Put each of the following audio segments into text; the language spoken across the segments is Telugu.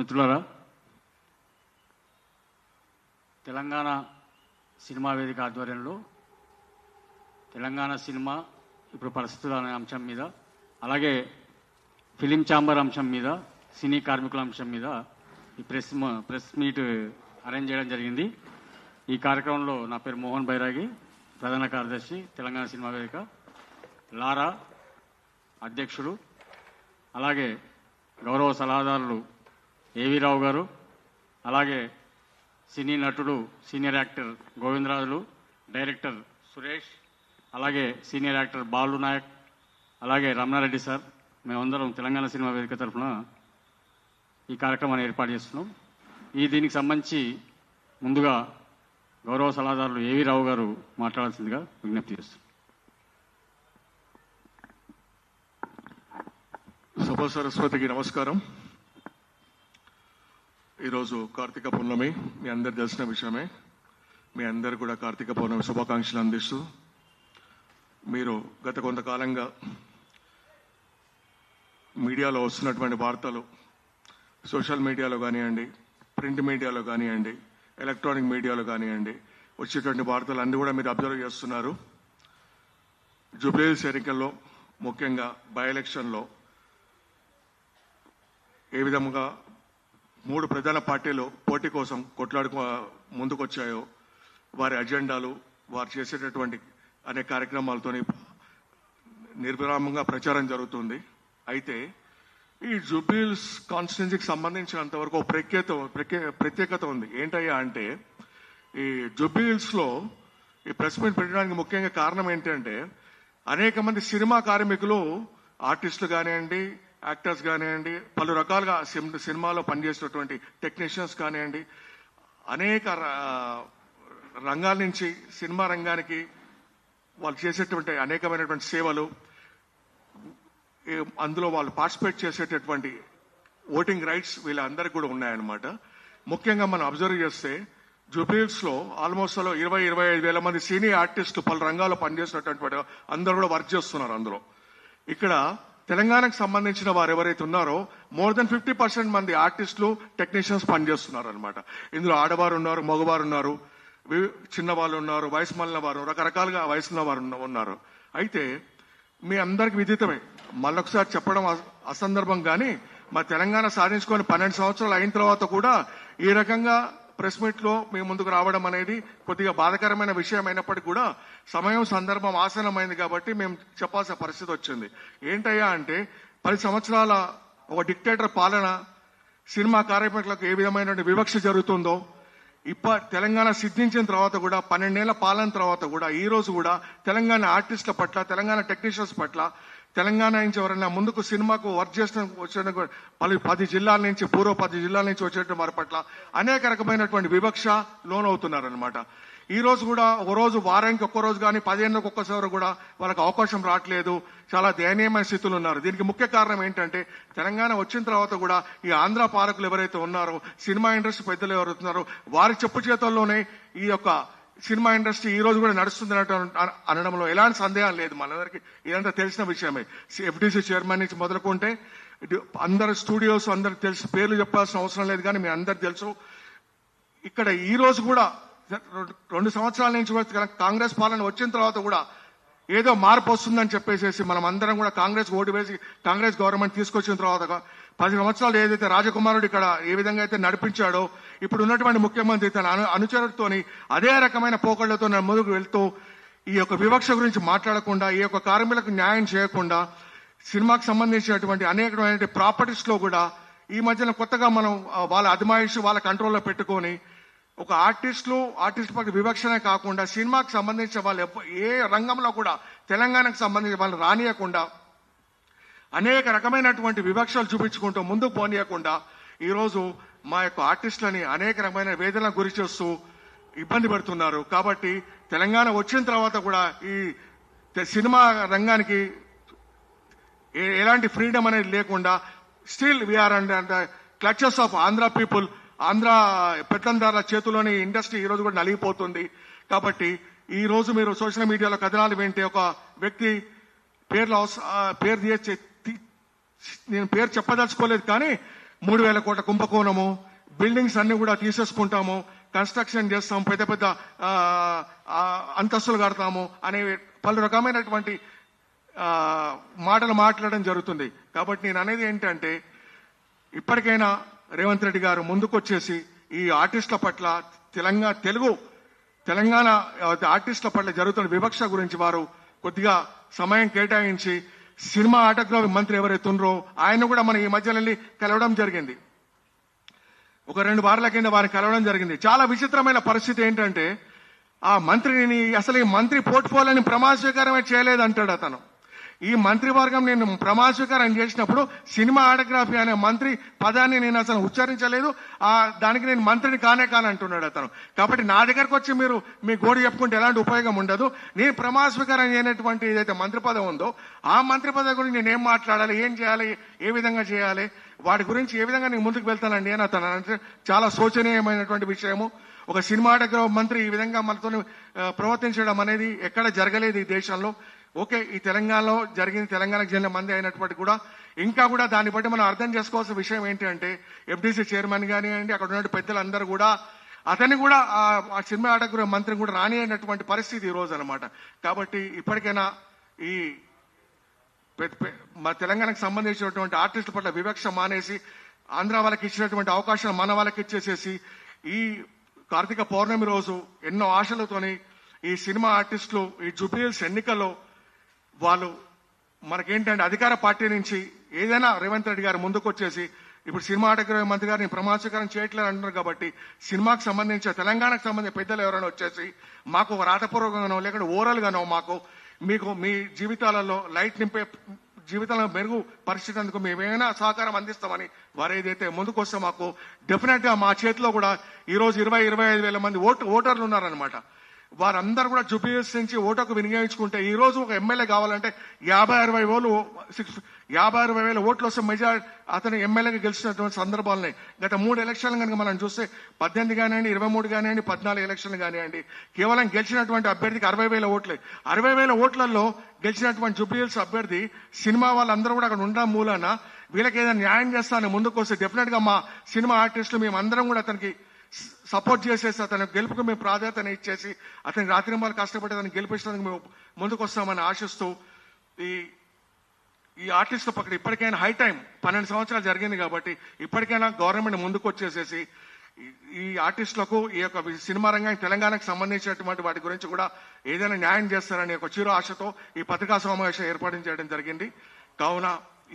మిత్రులారా, తెలంగాణ సినిమా వేదిక ఆధ్వర్యంలో తెలంగాణ సినిమా ఇప్పుడు పరిస్థితులు అనే అంశం మీద, అలాగే ఫిలిం ఛాంబర్ అంశం మీద, సినీ కార్మికుల అంశం మీద ఈ ప్రెస్ మీట్ అరేంజ్ చేయడం జరిగింది. ఈ కార్యక్రమంలో నా పేరు మోహన్ బైరాగి, ప్రధాన కార్యదర్శి, తెలంగాణ సినిమా వేదిక, లారా అధ్యక్షుడు, అలాగే గౌరవ సలహాదారులు ఏవి రావు గారు, అలాగే సినీ నటుడు senior actor Govindarajulu, director Suresh, అలాగే సీనియర్ యాక్టర్ బాలు నాయక్, అలాగే రమణారెడ్డి సార్, మేమందరం తెలంగాణ సినిమా వేదిక తరఫున ఈ కార్యక్రమాన్ని ఏర్పాటు చేస్తున్నాం. దీనికి సంబంధించి ముందుగా గౌరవ సలహాదారులు ఏవి రావు గారు మాట్లాడాల్సిందిగా విజ్ఞప్తి చేస్తున్నాం. సభా సరస్వతికి నమస్కారం. ఈరోజు కార్తీక పౌర్ణమి, మీ అందరు తెలిసిన విషయమే. మీ అందరు కూడా కార్తీక పౌర్ణమి శుభాకాంక్షలు అందిస్తూ, మీరు గత కొంతకాలంగా మీడియాలో వస్తున్నటువంటి వార్తలు, సోషల్ మీడియాలో కానివ్వండి, ప్రింట్ మీడియాలో కానివ్వండి, ఎలక్ట్రానిక్ మీడియాలో కానివ్వండి, వచ్చేటువంటి వార్తలు అన్నీ కూడా మీరు అబ్జర్వ్ చేస్తున్నారు. జూబ్లీహిల్స్ ఎన్నికల్లో, ముఖ్యంగా బై ఎలక్షన్లో ఏ విధంగా 3 ప్రధాన పార్టీలు పోటీ కోసం ముందుకొచ్చాయో, వారి అజెండాలు, వారు చేసేటటువంటి అనేక కార్యక్రమాలతో నిర్విరామంగా ప్రచారం జరుగుతుంది. అయితే ఈ జూబ్లీహిల్స్ కాన్స్టిట్యున్సీకి సంబంధించినంత వరకు ప్రత్యేకత ఉంది. ఏంటయ్యా అంటే, ఈ జూబ్లీహిల్స్లో ఈ ప్రెస్ మీట్ పెట్టడానికి ముఖ్యంగా కారణం ఏంటంటే, అనేక మంది సినిమా కార్మికులు, ఆర్టిస్టులు కానివ్వండి, యాక్టర్స్ కానివ్వండి, పలు రకాలుగా సినిమాలో పనిచేసేటువంటి టెక్నీషియన్స్ కానివ్వండి, అనేక రంగాల నుంచి సినిమా రంగానికి వాళ్ళు చేసేటువంటి అనేకమైనటువంటి సేవలు, అందులో వాళ్ళు పార్టిసిపేట్ చేసేటటువంటి ఓటింగ్ రైట్స్ వీళ్ళందరికీ కూడా ఉన్నాయన్నమాట. ముఖ్యంగా మనం అబ్జర్వ్ చేస్తే జూబ్లీహిల్స్లో ఆల్మోస్ట్ 20-25 వేల మంది సీనియర్ ఆర్టిస్టులు పలు రంగాల్లో పనిచేసినటువంటి అందరూ కూడా వర్క్ చేస్తున్నారు. అందులో ఇక్కడ తెలంగాణకు సంబంధించిన వారు ఎవరైతే ఉన్నారో మోర్ దెన్ 50% మంది ఆర్టిస్టులు, టెక్నీషియన్స్ పనిచేస్తున్నారు అనమాట. ఇందులో ఆడవారు ఉన్నారు, మగవారు ఉన్నారు, చిన్నవాళ్ళు ఉన్నారు, వయసు మళ్ళిన వారు, రకరకాలుగా వయసున్న వారు ఉన్నారు. అయితే మీ అందరికి విదితమే, మళ్ళొకసారి చెప్పడం అసందర్భం, కానీ మా తెలంగాణ సాధించుకొని 12 సంవత్సరాలు అయిన తర్వాత కూడా ఈ రకంగా ప్రెస్ మీట్ లో మేము ముందుకు రావడం అనేది కొద్దిగా బాధాకరమైన విషయం అయినప్పటికీ కూడా సమయం, సందర్భం ఆసన్నమైంది కాబట్టి మేము చెప్పాల్సిన పరిస్థితి వచ్చింది. ఏంటయ్యా అంటే, 10 సంవత్సరాల ఒక డిక్టేటర్ పాలన, సినిమా కార్మికులకు ఏ విధమైన వివక్ష జరుగుతుందో, తెలంగాణ సిద్ధించిన తర్వాత కూడా 12 ఏళ్ల పాలన తర్వాత కూడా ఈ రోజు కూడా తెలంగాణ ఆర్టిస్టుల పట్ల, తెలంగాణ టెక్నీషియన్స్ పట్ల, తెలంగాణ నుంచి ఎవరైనా ముందుకు సినిమాకు వర్క్ చేసిన 10 జిల్లాల నుంచి, పూర్వ 10 జిల్లాల నుంచి వచ్చేటువంటి వారి పట్ల అనేక రకమైనటువంటి వివక్ష లోనవుతున్నారనమాట. ఈ రోజు కూడా ఒక రోజు, వారానికి ఒక్క రోజు కానీ 10 ఏళ్ళకి ఒక్కసారి కూడా వాళ్ళకి అవకాశం రావట్లేదు. చాలా దయనీయమైన స్థితులు ఉన్నారు. దీనికి ముఖ్య కారణం ఏంటంటే, తెలంగాణ వచ్చిన తర్వాత కూడా ఈ ఆంధ్ర పాలకులు ఎవరైతే ఉన్నారో, సినిమా ఇండస్ట్రీ పెద్దలు ఎవరుతున్నారో, వారి చెప్పు చేతుల్లోనే ఈ యొక్క సినిమా ఇండస్ట్రీ ఈ రోజు కూడా నడుస్తుంది అనడంలో ఎలాంటి సందేహం లేదు. మనందరికీ ఇదంతా తెలిసిన విషయమే. ఎఫ్డీసీ చైర్మన్ నుంచి మొదలుకుంటే అందరు స్టూడియోస్ అందరికి తెలిసి, పేర్లు చెప్పాల్సిన అవసరం లేదు, కానీ మీ అందరికి తెలుసు. ఇక్కడ ఈ రోజు కూడా 2 సంవత్సరాల నుంచి కాంగ్రెస్ పాలన వచ్చిన తర్వాత కూడా ఏదో మార్పు వస్తుందని చెప్పేసి మనం అందరం కూడా కాంగ్రెస్ ఓటు వేసి కాంగ్రెస్ గవర్నమెంట్ తీసుకొచ్చిన తర్వాత 10 సంవత్సరాలు ఏదైతే రాజకుమారుడు ఇక్కడ ఏ విధంగా అయితే నడిపించాడో, ఇప్పుడు ఉన్నటువంటి ముఖ్యమంత్రి తన అనుచరులతోని అదే రకమైన పోకళ్లతో ముందుకు వెళ్తూ ఈ యొక్క వివక్ష గురించి మాట్లాడకుండా, ఈ యొక్క కార్మికులకు న్యాయం చేయకుండా, సినిమాకు సంబంధించినటువంటి అనేకమైన ప్రాపర్టీస్ లో కూడా ఈ మధ్యన కొత్తగా మనం వాళ్ళ అజమాయిషి, వాళ్ళ కంట్రోల్లో పెట్టుకొని ఒక ఆర్టిస్ట్ పట్ల వివక్షనే కాకుండా, సినిమాకి సంబంధించిన వాళ్ళు ఏ రంగంలో కూడా తెలంగాణకు సంబంధించిన వాళ్ళు రానియకుండా, అనేక రకమైనటువంటి వివక్షలు చూపించుకుంటూ ముందుకు పోనీయకుండా ఈరోజు మా యొక్క ఆర్టిస్టులని అనేక రకమైన వేదనలకు గురి చేస్తూ ఇబ్బంది పెడుతున్నారు. కాబట్టి తెలంగాణ వచ్చిన తర్వాత కూడా ఈ సినిమా రంగానికి ఎలాంటి ఫ్రీడమ్ అనేది లేకుండా still we are and clutches of Andhra people, Andhra పెత్తందారుల చేతుల్లోని ఇండస్ట్రీ ఈ రోజు కూడా నలిగిపోతుంది. కాబట్టి ఈ రోజు మీరు సోషల్ మీడియాలో కథనాలు వింటే, ఒక వ్యక్తి పేరు నేను పేరు చెప్పదలుచుకోలేదు, కానీ 3,000 కోట్ల కుంభకోణము, బిల్డింగ్స్ అన్ని కూడా తీసేసుకుంటాము, కన్స్ట్రక్షన్ చేస్తాం, పెద్ద పెద్ద అంతస్తులు కడతాము అనే పలు రకమైనటువంటి మాటలు మాట్లాడడం జరుగుతుంది. కాబట్టి నేను అనేది ఏంటంటే ఇప్పటికైనా రేవంత్ రెడ్డి గారు ముందుకొచ్చేసి ఈ ఆర్టిస్టుల పట్ల తెలంగాణ ఆర్టిస్టుల పట్ల జరుగుతున్న వివక్ష గురించి వారు కొద్దిగా సమయం కేటాయించి సినిమా ఆటోగ్రఫీ మంత్రి ఎవరైతే ఉన్నారో ఆయన కూడా మనం ఈ మధ్యలో వెళ్ళి కలవడం జరిగింది. ఒక 2 వారాల కింద వారిని కలవడం జరిగింది. చాలా విచిత్రమైన పరిస్థితి ఏంటంటే ఆ మంత్రిని అసలు ఈ మంత్రి పోర్ట్ఫోలియోని ప్రమాణ స్వీకారమే చేయలేదంటాడు అతను. ఈ మంత్రివర్గం నేను ప్రమాణ స్వీకారం చేసినప్పుడు సినిమా ఆటోగ్రఫీ అనే మంత్రి పదాన్ని నేను అసలు ఉచ్చరించలేదు, దానికి నేను మంత్రిని కానంటున్నాడు అతను. కాబట్టి నా దగ్గరకు వచ్చి మీరు మీ గోడు చెప్పుకుంటే ఎలాంటి ఉపయోగం ఉండదు. నేను ప్రమాణ స్వీకారం చేయనటువంటి ఏదైతే మంత్రి పదవి ఉందో ఆ మంత్రి పదవి గురించి నేను ఏం మాట్లాడాలి, ఏం చేయాలి, ఏ విధంగా చేయాలి, వాటి గురించి ఏ విధంగా నేను ముందుకు వెళ్తానండి అని అతను అంటే చాలా శోచనీయమైనటువంటి విషయము. ఒక సినిమాటోగ్రఫీ మంత్రి ఈ విధంగా మనతో ప్రవర్తించడం అనేది ఎక్కడ జరగలేదు ఈ దేశంలో. ఓకే, ఈ తెలంగాణలో జరిగింది, తెలంగాణకు చెందిన మంది అయినప్పటికీ కూడా ఇంకా కూడా దాన్ని బట్టి మనం అర్థం చేసుకోవాల్సిన విషయం ఏంటి అంటే ఎఫ్డీసీ చైర్మన్ కానివ్వండి, అక్కడ ఉన్న పెద్దలందరూ కూడా అతన్ని కూడా ఆ సినిమా ఆటోగ్రఫీ మంత్రిని కూడా రానియనటువంటి పరిస్థితి ఈ రోజు అనమాట. కాబట్టి ఇప్పటికైనా ఈ మా తెలంగాణకు సంబంధించినటువంటి ఆర్టిస్టుల పట్ల వివక్ష మానేసి ఆంధ్ర వాళ్ళకి ఇచ్చినటువంటి అవకాశాలు మన వాళ్ళకి ఇచ్చేసేసి ఈ కార్తీక పౌర్ణమి రోజు ఎన్నో ఆశలతోని ఈ సినిమా ఆర్టిస్టులు ఈ జూబ్లీహిల్స్ ఎన్నికల్లో వాళ్ళు మనకేంటంటే అధికార పార్టీ నుంచి ఏదైనా రేవంత్ రెడ్డి గారు ముందుకు వచ్చేసి ఇప్పుడు సినిమా ఆటోగ్రఫీ మంత్రి గారిని ప్రమాణ స్వీకారం చేయట్లేదు అంటున్నారు. కాబట్టి సినిమాకు సంబంధించిన తెలంగాణకు సంబంధించిన పెద్దలు ఎవరైనా వచ్చేసి మాకు ఒక రాతపూర్వకంగానో లేకుంటే ఓరల్ గానో మాకు మీకు మీ జీవితాలలో లైట్ నింపే జీవితంలో మెరుగు పరిస్థితిందుకు మేమేమైనా సహకారం అందిస్తామని వారు ఏదైతే ముందుకు వస్తే మాకు డెఫినెట్ గా మా చేతిలో కూడా ఈ రోజు 20-25 వేల మంది ఓటర్లు ఉన్నారనమాట. వారందరూ కూడా జూబ్లీహిల్స్ నుంచి ఓటుకు వినియోగించుకుంటే ఈ రోజు ఒక ఎమ్మెల్యే కావాలంటే 50-60 వేల ఓట్లు వస్తే మెజారిటీ అతను ఎమ్మెల్యేగా గెలిచినటువంటి సందర్భాలున్నాయి. గత 3 ఎలక్షన్లు కనుక మనం చూస్తే 18 కానివ్వండి, 23 కానివ్వండి, 14 ఎలక్షన్లు కానివ్వండి, కేవలం గెలిచినటువంటి అభ్యర్థికి 60,000 ఓట్లే. 60,000 ఓట్లలో గెలిచినటువంటి జూబ్లీహిల్స్ అభ్యర్థి సినిమా వాళ్ళందరూ కూడా అక్కడ ఉండడం మూలాన వీళ్ళకి ఏదైనా న్యాయం చేస్తానని ముందుకు వస్తే డెఫినెట్ గా మా సినిమా ఆర్టిస్టులు మేమందరం కూడా అతనికి సపోర్ట్ చేసేసి అతని గెలుపుకు మేము ప్రాధాన్యత ఇచ్చేసి అతనికి రాత్రింబాలు కష్టపడి అతను గెలిపించడానికి మేము ముందుకు వస్తామని ఆశిస్తూ ఈ ఆర్టిస్టుల పక్కన ఇప్పటికైనా హై టైం 12 సంవత్సరాలు జరిగింది కాబట్టి ఇప్పటికైనా గవర్నమెంట్ ముందుకు వచ్చేసేసి ఈ ఆర్టిస్టులకు ఈ యొక్క సినిమా రంగానికి తెలంగాణకు సంబంధించినటువంటి వాటి గురించి కూడా ఏదైనా న్యాయం చేస్తారని ఒక చిరు ఆశతో ఈ పత్రికా సమావేశం ఏర్పాటు చేయడం జరిగింది. కావున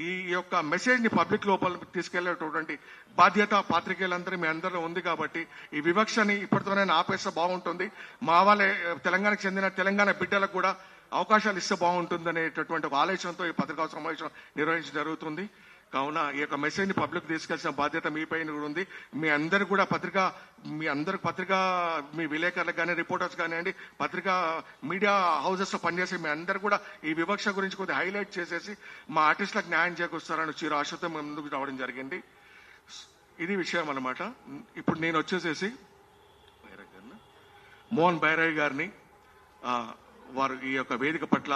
ఈ యొక్క మెసేజ్ ని పబ్లిక్ లోపల తీసుకెళ్లేటటువంటి బాధ్యత పాత్రికేయులందరూ మీ అందరిలో ఉంది. కాబట్టి ఈ వివక్షని ఇప్పటితోనే ఆపేస్తే బాగుంటుంది. మా వాళ్ళే తెలంగాణకు చెందిన తెలంగాణ బిడ్డలకు కూడా అవకాశాలు ఇస్తే బాగుంటుంది అనేటటువంటి ఒక ఆలోచనతో ఈ పత్రికా సమావేశం నిర్వహించడం జరుగుతుంది. కావున ఈ యొక్క మెసేజ్ ని పబ్లిక్ తీసుకెళ్సిన బాధ్యత మీ పైన కూడా ఉంది. మీ అందరు కూడా పత్రికా మీ విలేకరులకు కానీ రిపోర్టర్స్ కానివ్వండి, పత్రికా మీడియా హౌసెస్ లో పనిచేసి మీ అందరు కూడా ఈ వివక్ష గురించి కొద్దిగా హైలైట్ చేసేసి మా ఆర్టిస్టులకు న్యాయం చేకూరుస్తారని చిరు ఆశతో మేము ముందుకు రావడం జరిగింది. ఇది విషయం అన్నమాట. ఇప్పుడు నేను వచ్చేసేసి మోహన్ బైరాయ్ గారిని వారు ఈ యొక్క వేదిక పట్ల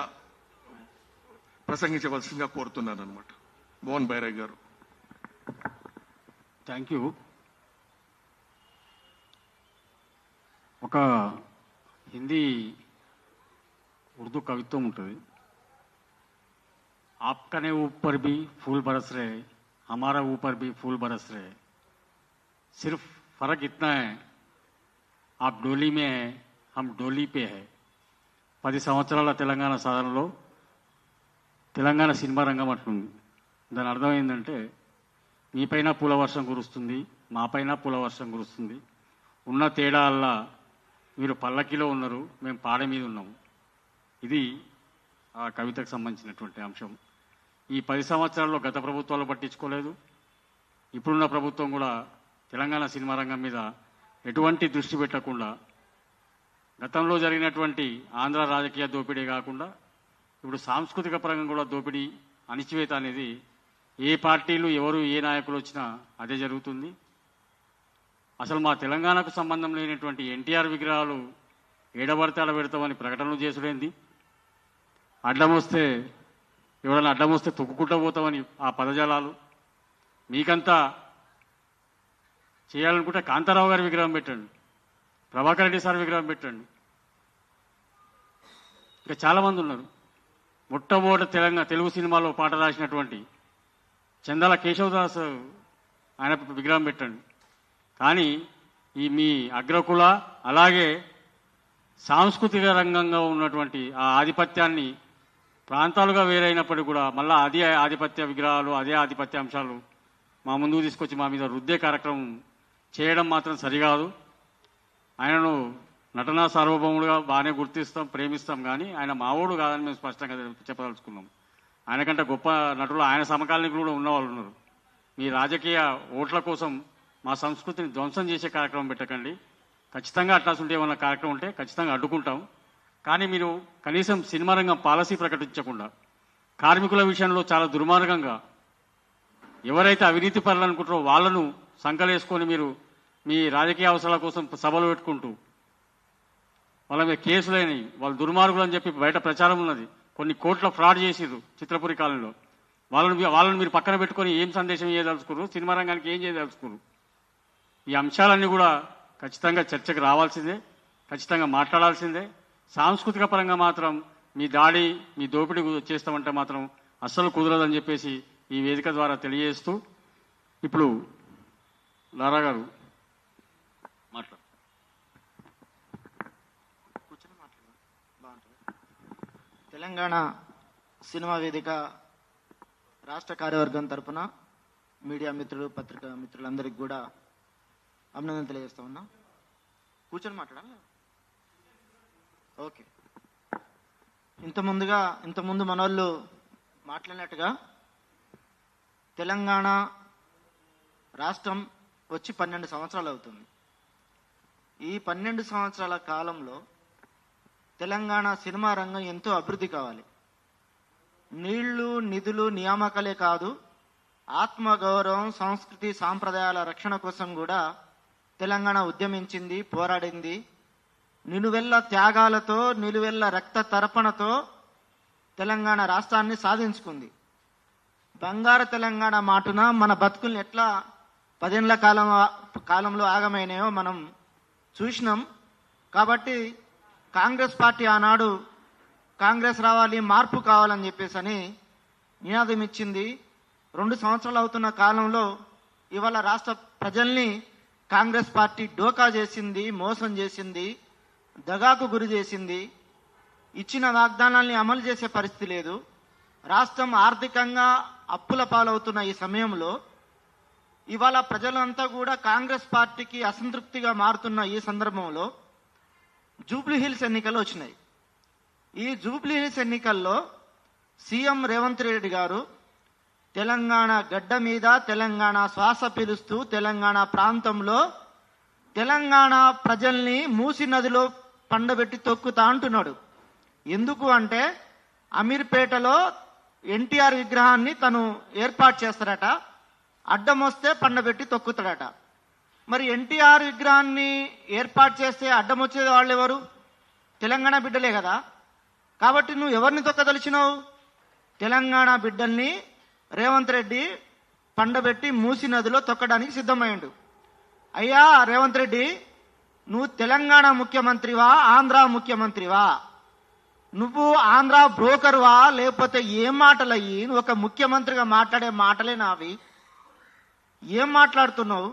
ప్రసంగించవలసిందిగా కోరుతున్నాను అనమాట. మోహన్ బైరాయ్ గారు. Thank you. ఒక హిందీ ఉర్దూ కవిత్వం ఉంటుంది. आपका ऊपर भी फूल बरस रहे, हमारा ऊपर भी फूल बरस रहे, सिर्फ फर्क इतना है आप डोली में है, हम डोली पे है. 10 సంవత్సరాల తెలంగాణ సాధనలో తెలంగాణ సినిమా రంగం అట్లుంది. దాని అర్థం ఏంటంటే మీపైన పూల వర్షం కురుస్తుంది, మాపైన పూల వర్షం కురుస్తుంది. ఉన్న తేడా వల్ల మీరు పల్లకిలో ఉన్నారు, మేము పాడ మీద ఉన్నాము. ఇది ఆ కవితకు సంబంధించినటువంటి అంశం. ఈ 10 సంవత్సరాల్లో గత ప్రభుత్వాలు పట్టించుకోలేదు. ఇప్పుడున్న ప్రభుత్వం కూడా తెలంగాణ సినిమా రంగం మీద ఎటువంటి దృష్టి పెట్టకుండా గతంలో జరిగినటువంటి ఆంధ్ర రాజకీయ దోపిడీ కాకుండా ఇప్పుడు సాంస్కృతిక పరంగా కూడా దోపిడీ, అణిచివేత అనేది ఏ పార్టీలు ఎవరు ఏ నాయకులు వచ్చినా అదే జరుగుతుంది. అసలు మా తెలంగాణకు సంబంధం లేనటువంటి ఎన్టీఆర్ విగ్రహాలు ఏడబడితే ఆడబెడతామని ప్రకటనలు చేసుడేంది? ఎవరైనా అడ్డం వస్తే తొక్కుకుంటూ పోతామని ఆ పదజాలాలు. మీకంతా చేయాలనుకుంటే కాంతారావు గారి విగ్రహం పెట్టండి, ప్రభాకర్ రెడ్డి సార్ విగ్రహం పెట్టండి. ఇంకా చాలామంది ఉన్నారు. మొట్టమొదటి తెలుగు సినిమాలో పాట రాసినటువంటి చందాల కేశవదాస్ ఆయన విగ్రహం పెట్టండి. కానీ ఈ మీ అగ్రకుల అలాగే సాంస్కృతిక రంగంగా ఉన్నటువంటి ఆ ఆధిపత్యాన్ని ప్రాంతాలుగా వేరైనప్పటికీ కూడా మళ్ళీ అదే ఆధిపత్య విగ్రహాలు, అదే ఆధిపత్య అంశాలు మా ముందుకు తీసుకొచ్చి మా మీద రుద్దే కార్యక్రమం చేయడం మాత్రం సరికాదు. ఆయనను నటనా సార్వభౌముడుగా బాగానే గుర్తిస్తాం, ప్రేమిస్తాం. కానీ ఆయన మావోడు కాదని మేము స్పష్టంగా చెప్పదలుచుకున్నాం. ఆయనకంటే గొప్ప నటులు ఆయన సమకాలీనులు కూడా ఉన్నవాళ్ళు ఉన్నారు. మీ రాజకీయ ఓట్ల కోసం మా సంస్కృతిని ధ్వంసం చేసే కార్యక్రమం పెట్టకండి. ఖచ్చితంగా అట్లాంటి ఏమన్నా కార్యక్రమం ఉంటే ఖచ్చితంగా అడ్డుకుంటాం. కానీ మీరు కనీసం సినిమా రంగం పాలసీ ప్రకటించకుండా కార్మికుల విషయంలో చాలా దుర్మార్గంగా ఎవరైతే అవినీతి పరులు అనుకుంటారో వాళ్ళను సంకలేసుకొని మీరు మీ రాజకీయ అవసరాల కోసం సభలు పెట్టుకుంటూ వాళ్ళ మీద కేసులని వాళ్ళు దుర్మార్గులు అని చెప్పి బయట ప్రచారం ఉన్నది. కొన్ని కోట్ల ఫ్రాడ్ చేసిర్రు చిత్రపురి కాలంలో. వాళ్ళని మీరు పక్కన పెట్టుకొని ఏం సందేశం ఇవ్వదలుచుకున్నారు, సినిమా రంగానికి ఏం చేయదలుచుకున్నారు? ఈ అంశాలన్నీ కూడా ఖచ్చితంగా చర్చకు రావాల్సిందే, ఖచ్చితంగా మాట్లాడాల్సిందే. సాంస్కృతిక పరంగా మాత్రం మీ దాడి, మీ దోపిడీ చేస్తామంటే మాత్రం అస్సలు కుదరదని చెప్పేసి ఈ వేదిక ద్వారా తెలియజేస్తూ ఇప్పుడు లారా గారు మాట్లాడు. తెలంగాణ సినిమా వేదిక రాష్ట్ర కార్యవర్గం తరపున మీడియా మిత్రులు, పత్రికా మిత్రులందరికీ కూడా అభినందన తెలియజేస్తా ఉన్నా. కూర్చొని మాట్లాడాలి. ఓకే. ఇంతకుముందు మనోళ్ళు మాట్లాడినట్టుగా తెలంగాణ రాష్ట్రం వచ్చి 12 సంవత్సరాలు అవుతుంది. ఈ 12 సంవత్సరాల కాలంలో తెలంగాణ సినిమా రంగం ఎంతో అభివృద్ధి కావాలి. నీళ్లు, నిధులు, నియామకాలే కాదు, ఆత్మగౌరవం, సంస్కృతి, సాంప్రదాయాల రక్షణ కోసం కూడా తెలంగాణ ఉద్యమించింది, పోరాడింది. నిలువెల్ల త్యాగాలతో, నిలువెల్ల రక్త తర్పణతో తెలంగాణ రాష్ట్రాన్ని సాధించుకుంది. బంగారు తెలంగాణ మాటున మన బతుకుల్ని ఎట్లా 10 ఏళ్ల కాలంలో ఆగమైనాయో మనం చూసినాం. కాబట్టి కాంగ్రెస్ పార్టీ ఆనాడు కాంగ్రెస్ రావాలి, మార్పు కావాలని చెప్పేసి అని నినాదం ఇచ్చింది. 2 సంవత్సరాలు అవుతున్న కాలంలో ఇవాళ రాష్ట్ర ప్రజల్ని కాంగ్రెస్ పార్టీ డోకా చేసింది, మోసం చేసింది, దగాకు గురి చేసింది. ఇచ్చిన వాగ్దానాల్ని అమలు చేసే పరిస్థితి లేదు. రాష్ట్రం ఆర్థికంగా అప్పుల పాలవుతున్న ఈ సమయంలో ఇవాళ ప్రజలంతా కూడా కాంగ్రెస్ పార్టీకి అసంతృప్తిగా మారుతున్న ఈ సందర్భంలో జూబ్లీ హిల్స్ ఎన్నికలు వచ్చినాయి. ఈ జూబ్లీ హిల్స్ ఎన్నికల్లో సీఎం రేవంత్ రెడ్డి గారు తెలంగాణ గడ్డ మీద తెలంగాణ శ్వాస పీలుస్తూ తెలంగాణ ప్రాంతంలో తెలంగాణ ప్రజల్ని మూసి నదిలో పండబెట్టి తొక్కుతా అంటున్నాడు. ఎందుకు అంటే అమీర్పేటలో ఎన్టీఆర్ విగ్రహాన్ని తను ఏర్పాటు చేస్తాడట, అడ్డం వస్తే పండబెట్టి తొక్కుతాడట. మరి ఎన్టీఆర్ విగ్రహాన్ని ఏర్పాటు చేస్తే అడ్డం వచ్చేది వాళ్ళు ఎవరు? తెలంగాణ బిడ్డలే కదా. కాబట్టి నువ్వు ఎవరిని తొక్కదలిచినావు? తెలంగాణ బిడ్డల్ని రేవంత్ రెడ్డి పండబెట్టి మూసి నదిలో తొక్కడానికి సిద్ధమైండు. అయ్యా రేవంత్ రెడ్డి, నువ్వు తెలంగాణ ముఖ్యమంత్రివా, ఆంధ్ర ముఖ్యమంత్రివా? నువ్వు ఆంధ్ర బ్రోకర్వా, లేకపోతే ఏం మాటలయ్యి? నువ్వు ఒక ముఖ్యమంత్రిగా మాట్లాడే మాటలే నావి. ఏం మాట్లాడుతున్నావు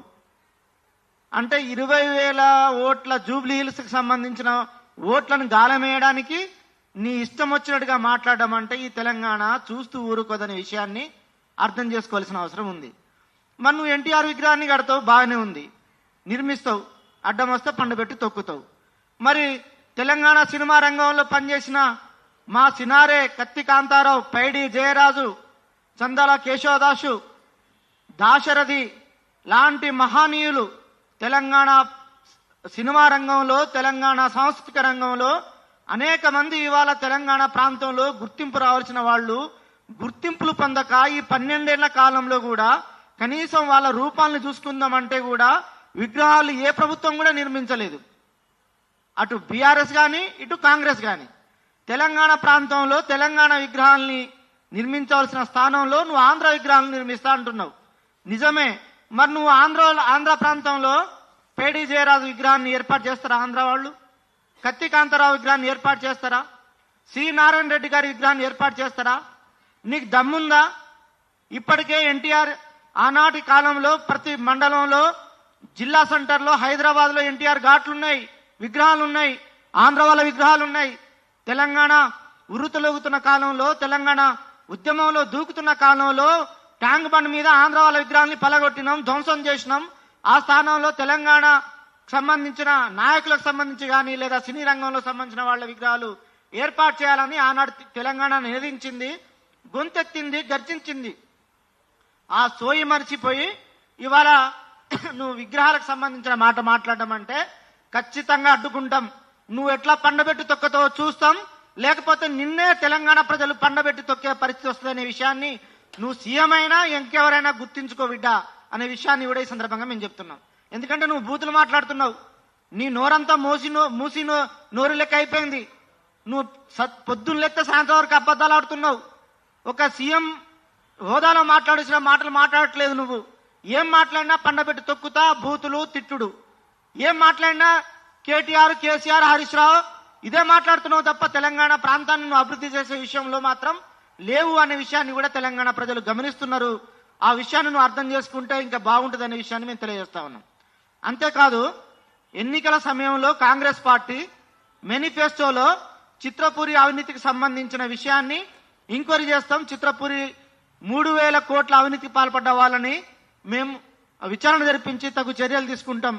అంటే 20,000 ఓట్ల జూబ్లీ హిల్స్కి సంబంధించిన ఓట్లను గాలమేయడానికి నీ ఇష్టం వచ్చినట్టుగా మాట్లాడడం అంటే ఈ తెలంగాణ చూస్తూ ఊరుకోదనే విషయాన్ని అర్థం చేసుకోవాల్సిన అవసరం ఉంది. మరి నువ్వు ఎన్టీఆర్ విగ్రహాన్ని కడతావు, బాగానే ఉంది, నిర్మిస్తావు, అడ్డం వస్తే పండబెట్టి తొక్కుతావు. మరి తెలంగాణ సినిమా రంగంలో పనిచేసిన మా సినారే, కత్తి కాంతారావు, పైడి జయరాజు, చందాల కేశవదాసు, దాశరథి లాంటి మహనీయులు తెలంగాణ సినిమా రంగంలో, తెలంగాణ సాంస్కృతిక రంగంలో అనేక మంది ఇవాళ తెలంగాణ ప్రాంతంలో గుర్తింపు రావాల్సిన వాళ్ళు గుర్తింపులు పొందక ఈ 12 ఏళ్ల కాలంలో కూడా కనీసం వాళ్ళ రూపాలను చూసుకుందామంటే కూడా విగ్రహాలు ఏ ప్రభుత్వం కూడా నిర్మించలేదు. అటు బీఆర్ఎస్ కానీ ఇటు కాంగ్రెస్ కానీ. తెలంగాణ ప్రాంతంలో తెలంగాణ విగ్రహాలని నిర్మించాల్సిన స్థానంలో నువ్వు ఆంధ్ర విగ్రహాలను నిర్మిస్తా అంటున్నావు. నిజమే, మరి నువ్వు ఆంధ్ర ప్రాంతంలో పేడి జయరాజు విగ్రహాన్ని ఏర్పాటు చేస్తారా? ఆంధ్ర వాళ్ళు కత్తి కాంతారావు విగ్రహాన్ని ఏర్పాటు చేస్తారా? సి నారాయణ రెడ్డి గారి విగ్రహాన్ని ఏర్పాటు చేస్తారా? నీకు దమ్ముందా? ఇప్పటికే ఎన్టీఆర్ ఆనాటి కాలంలో ప్రతి మండలంలో, జిల్లా సెంటర్లో, హైదరాబాద్ లో ఎన్టీఆర్ ఘాట్లు ఉన్నాయి, విగ్రహాలు ఉన్నాయి, ఆంధ్ర వాళ్ళ విగ్రహాలు ఉన్నాయి. తెలంగాణ ఉరుతలొగుతున్న కాలంలో, తెలంగాణ ఉద్యమంలో దూకుతున్న కాలంలో ట్యాంక్ బండ్ మీద ఆంధ్ర వాళ్ళ విగ్రహాన్ని పలగొట్టినాం, ధ్వంసం చేసినాం. ఆ స్థానంలో తెలంగాణ సంబంధించిన నాయకులకు సంబంధించి కానీ లేదా సినీ రంగంలో సంబంధించిన వాళ్ళ విగ్రహాలు ఏర్పాటు చేయాలని ఆనాడు తెలంగాణ నినదించింది, గొంతెత్తింది, గర్జించింది. ఆ సోయి మరిచిపోయి ఇవాళ నువ్వు విగ్రహాలకు సంబంధించిన మాట మాట్లాడడం అంటే ఖచ్చితంగా అడ్డుకుంటాం. నువ్వు ఎట్లా పండబెట్టి తొక్కతో చూస్తాం, లేకపోతే నిన్నే తెలంగాణ ప్రజలు పండబెట్టి తొక్కే పరిస్థితి వస్తుందనే విషయాన్ని నువ్వు సీఎం అయినా ఇంకెవరైనా గుర్తించుకో బిడ్డా అనే విషయాన్ని కూడా ఈ సందర్భంగా మేము చెప్తున్నాం. ఎందుకంటే నువ్వు బూతులు మాట్లాడుతున్నావు, నీ నోరంతా మూసి నోరు లెక్క అయిపోయింది. నువ్వు పొద్దున్న లెక్క సాయంత్రం వరకు అబద్ధాలు ఆడుతున్నావు. ఒక సీఎం హోదాలో మాట్లాడాల్సిన మాటలు మాట్లాడట్లేదు. నువ్వు ఏం మాట్లాడినా పండబెట్టి తొక్కుతా, బూతులు, తిట్టుడు. ఏం మాట్లాడినా కేటీఆర్, కేసీఆర్, హరీష్ రావు ఇదే మాట్లాడుతున్నావు తప్ప తెలంగాణ ప్రాంతాన్ని నువ్వు అభివృద్ధి చేసే విషయంలో మాత్రం లేవు అనే విషయాన్ని కూడా తెలంగాణ ప్రజలు గమనిస్తున్నారు. ఆ విషయాన్ని నువ్వు అర్థం చేసుకుంటే ఇంకా బాగుంటుంది అనే విషయాన్ని మేము తెలియజేస్తా ఉన్నాం. అంతేకాదు, ఎన్నికల సమయంలో కాంగ్రెస్ పార్టీ మేనిఫెస్టోలో చిత్రపురి అవినీతికి సంబంధించిన విషయాన్ని ఎంక్వైరీ చేస్తాం, చిత్రపురి 3,000 కోట్ల అవినీతికి పాల్పడ్డ వాళ్ళని మేము విచారణ జరిపించి తగు చర్యలు తీసుకుంటాం,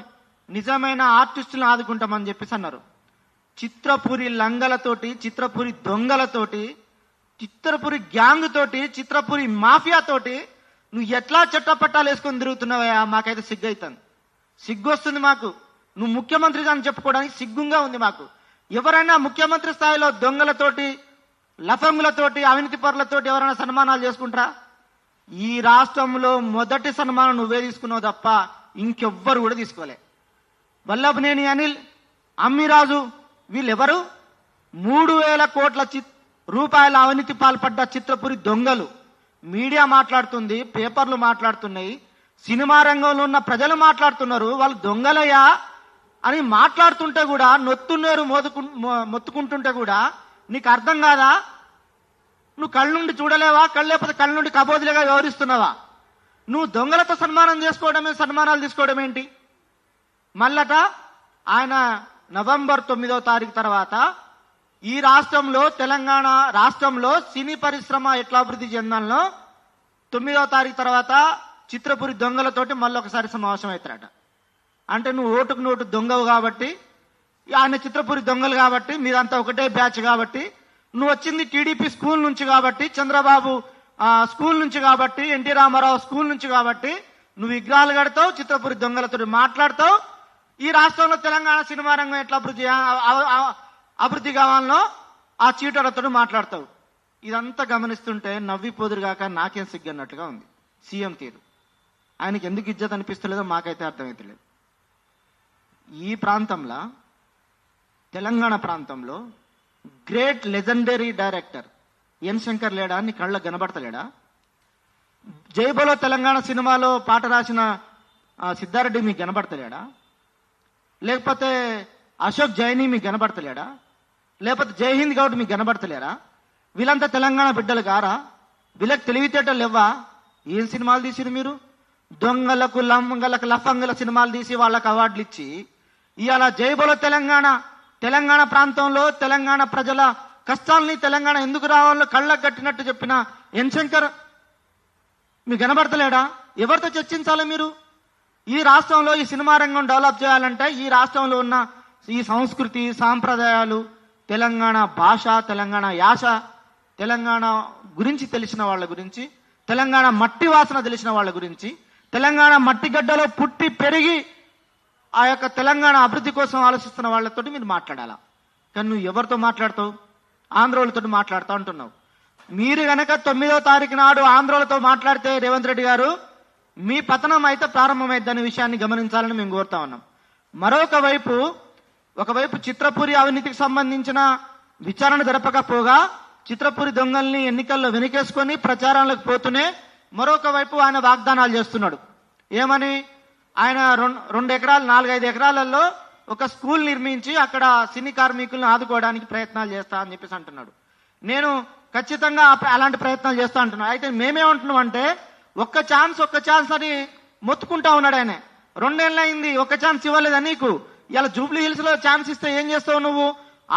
నిజమైన ఆర్టిస్టులను ఆదుకుంటామని చెప్పేసి అన్నారు. చిత్రపురి లంగలతోటి, చిత్రపురి దొంగలతోటి, చిత్రపురి గ్యాంగ్ తోటి, చిత్రపురి మాఫియా తోటి నువ్వు ఎట్లా చట్టపట్టాలు వేసుకొని తిరుగుతున్నావా? మాకైతే సిగ్గు అవుతుంది, సిగ్గు వస్తుంది మాకు. నువ్వు ముఖ్యమంత్రి అని చెప్పుకోవడానికి సిగ్గుగా ఉంది మాకు. ఎవరైనా ముఖ్యమంత్రి స్థాయిలో దొంగలతోటి, లఫంగులతోటి, అవినీతి పరులతోటి ఎవరైనా సన్మానాలు చేసుకుంటారా? ఈ రాష్ట్రంలో మొదటి సన్మానం నువ్వే తీసుకున్నావు తప్ప ఇంకెవ్వరు కూడా తీసుకోలే. వల్లభనేని అనిల్, అమ్మిరాజు వీళ్ళెవరు? 3,000 కోట్ల రూపాయల అవినీతి పాల్పడ్డ చిత్రపురి దొంగలు. మీడియా మాట్లాడుతుంది, పేపర్లు మాట్లాడుతున్నాయి, సినిమా రంగంలో ఉన్న ప్రజలు మాట్లాడుతున్నారు. వాళ్ళు దొంగలయ్యా అని మాట్లాడుతుంటే కూడా, నొత్తున్నారు మొత్తుకుంటుంటే కూడా నీకు అర్థం కాదా? నువ్వు కళ్ళ నుండి చూడలేవా? లేకపోతే కళ్ళ నుండి కబోదిలేగా వ్యవహరిస్తున్నావా? నువ్వు దొంగలతో సన్మానాలు తీసుకోవడం ఏంటి? మళ్ళట ఆయన నవంబర్ 9వ తారీఖు తర్వాత ఈ రాష్ట్రంలో, తెలంగాణ రాష్ట్రంలో సినీ పరిశ్రమ ఎట్లా అభివృద్ధి చెందాలో 9వ తారీఖు తర్వాత చిత్రపురి దొంగలతోటి మళ్ళీ ఒకసారి సమావేశం అవుతారట. అంటే నువ్వు ఓటుకు నోటు దొంగవు కాబట్టి, ఆయన చిత్రపురి దొంగలు కాబట్టి, మీరంతా ఒకటే బ్యాచ్ కాబట్టి, నువ్వు వచ్చింది టీడీపీ స్కూల్ నుంచి కాబట్టి, చంద్రబాబు స్కూల్ నుంచి కాబట్టి, ఎన్టీ రామారావు స్కూల్ నుంచి కాబట్టి నువ్వు విగ్రహాలు కడతావు, చిత్రపురి దొంగలతో మాట్లాడతావు. ఈ రాష్ట్రంలో తెలంగాణ సినిమా రంగం ఎట్లా అభివృద్ధి కావాలనో ఆ చీటలతో మాట్లాడతావు. ఇదంతా గమనిస్తుంటే నవ్విపోదురుగాక నాకేం సిగ్గన్నట్టుగా ఉంది సీఎం తీరు. ఆయనకి ఎందుకు ఇజ్జత్ అనిపిస్తలేదో మాకైతే అర్థమవుతలేదు. ఈ ప్రాంతంలో, తెలంగాణ ప్రాంతంలో great legendary director N Shankar లేడా? నీ కళ్ళకు కనబడతలేడా? జైబోలో తెలంగాణ సినిమాలో పాట రాసిన సిద్ధారెడ్డి మీకు కనబడతలేడా? లేకపోతే అశోక్ జైని మీకు కనబడతలేడా? లేకపోతే జైహింద్ గౌడ్ మీకు కనబడతలేరా? వీళ్ళంతా తెలంగాణ బిడ్డలు కారా? వీళ్ళకి తెలివితేటలు లేవా? ఏం సినిమాలు తీసిరు మీరు? దొంగలకు, లంగలకు, లఫంగుల సినిమాలు తీసి వాళ్ళకి అవార్డులు ఇచ్చి ఇవాళ జైబోలో తెలంగాణ ప్రాంతంలో తెలంగాణ ప్రజల కష్టాలని, తెలంగాణ ఎందుకు రావాలో కళ్ళకు కట్టినట్టు చెప్పిన ఎన్ శంకర్ మీకు కనబడతలేడా? ఎవరితో చర్చించాలి మీరు? ఈ రాష్ట్రంలో ఈ సినిమా రంగం డెవలప్ చేయాలంటే ఈ రాష్ట్రంలో ఉన్న ఈ సంస్కృతి, సాంప్రదాయాలు, తెలంగాణ భాష, తెలంగాణ యాస, తెలంగాణ గురించి తెలిసిన వాళ్ళ గురించి, తెలంగాణ మట్టి వాసన తెలిసిన వాళ్ళ గురించి, తెలంగాణ మట్టి గడ్డలో పుట్టి పెరిగి ఆ యొక్క తెలంగాణ అభివృద్ధి కోసం ఆలోచిస్తున్న వాళ్ళతో మీరు మాట్లాడాలా. కానీ నువ్వు ఎవరితో మాట్లాడతావు? ఆంధ్రోళ్ళతో మాట్లాడుతూ అంటున్నావు. మీరు గనక 9వ తారీఖు నాడు ఆంధ్రోలతో మాట్లాడితే రేవంత్ రెడ్డి గారు మీ పతనం అయితే ప్రారంభమైద్దనే విషయాన్ని గమనించాలని మేము కోరుతా ఉన్నాం. ఒకవైపు చిత్రపురి అవినీతికి సంబంధించిన విచారణ జరపకపోగా చిత్రపురి దొంగల్ని ఎన్నికల్లో వెనుకేసుకొని ప్రచారాలకు పోతూనే మరొక వైపు ఆయన వాగ్దానాలు చేస్తున్నాడు. ఏమని? ఆయన 2 ఎకరాలు 4-5 ఎకరాలలో ఒక స్కూల్ నిర్మించి అక్కడ సినీ కార్మికులను ఆదుకోవడానికి ప్రయత్నాలు చేస్తా అని చెప్పేసి అంటున్నాడు. నేను ఖచ్చితంగా అలాంటి ప్రయత్నాలు చేస్తా అంటున్నాను. అయితే మేమేమంటున్నాం అంటే ఒక్క ఛాన్స్ అని మొత్తుకుంటా ఉన్నాడు ఆయన. 2 ఏళ్ళు అయింది, ఒక్క ఛాన్స్ ఇవ్వలేదా నీకు? ఇలా జూబ్లీ హిల్స్ లో ఛాన్స్ ఇస్తే ఏం చేస్తావు నువ్వు?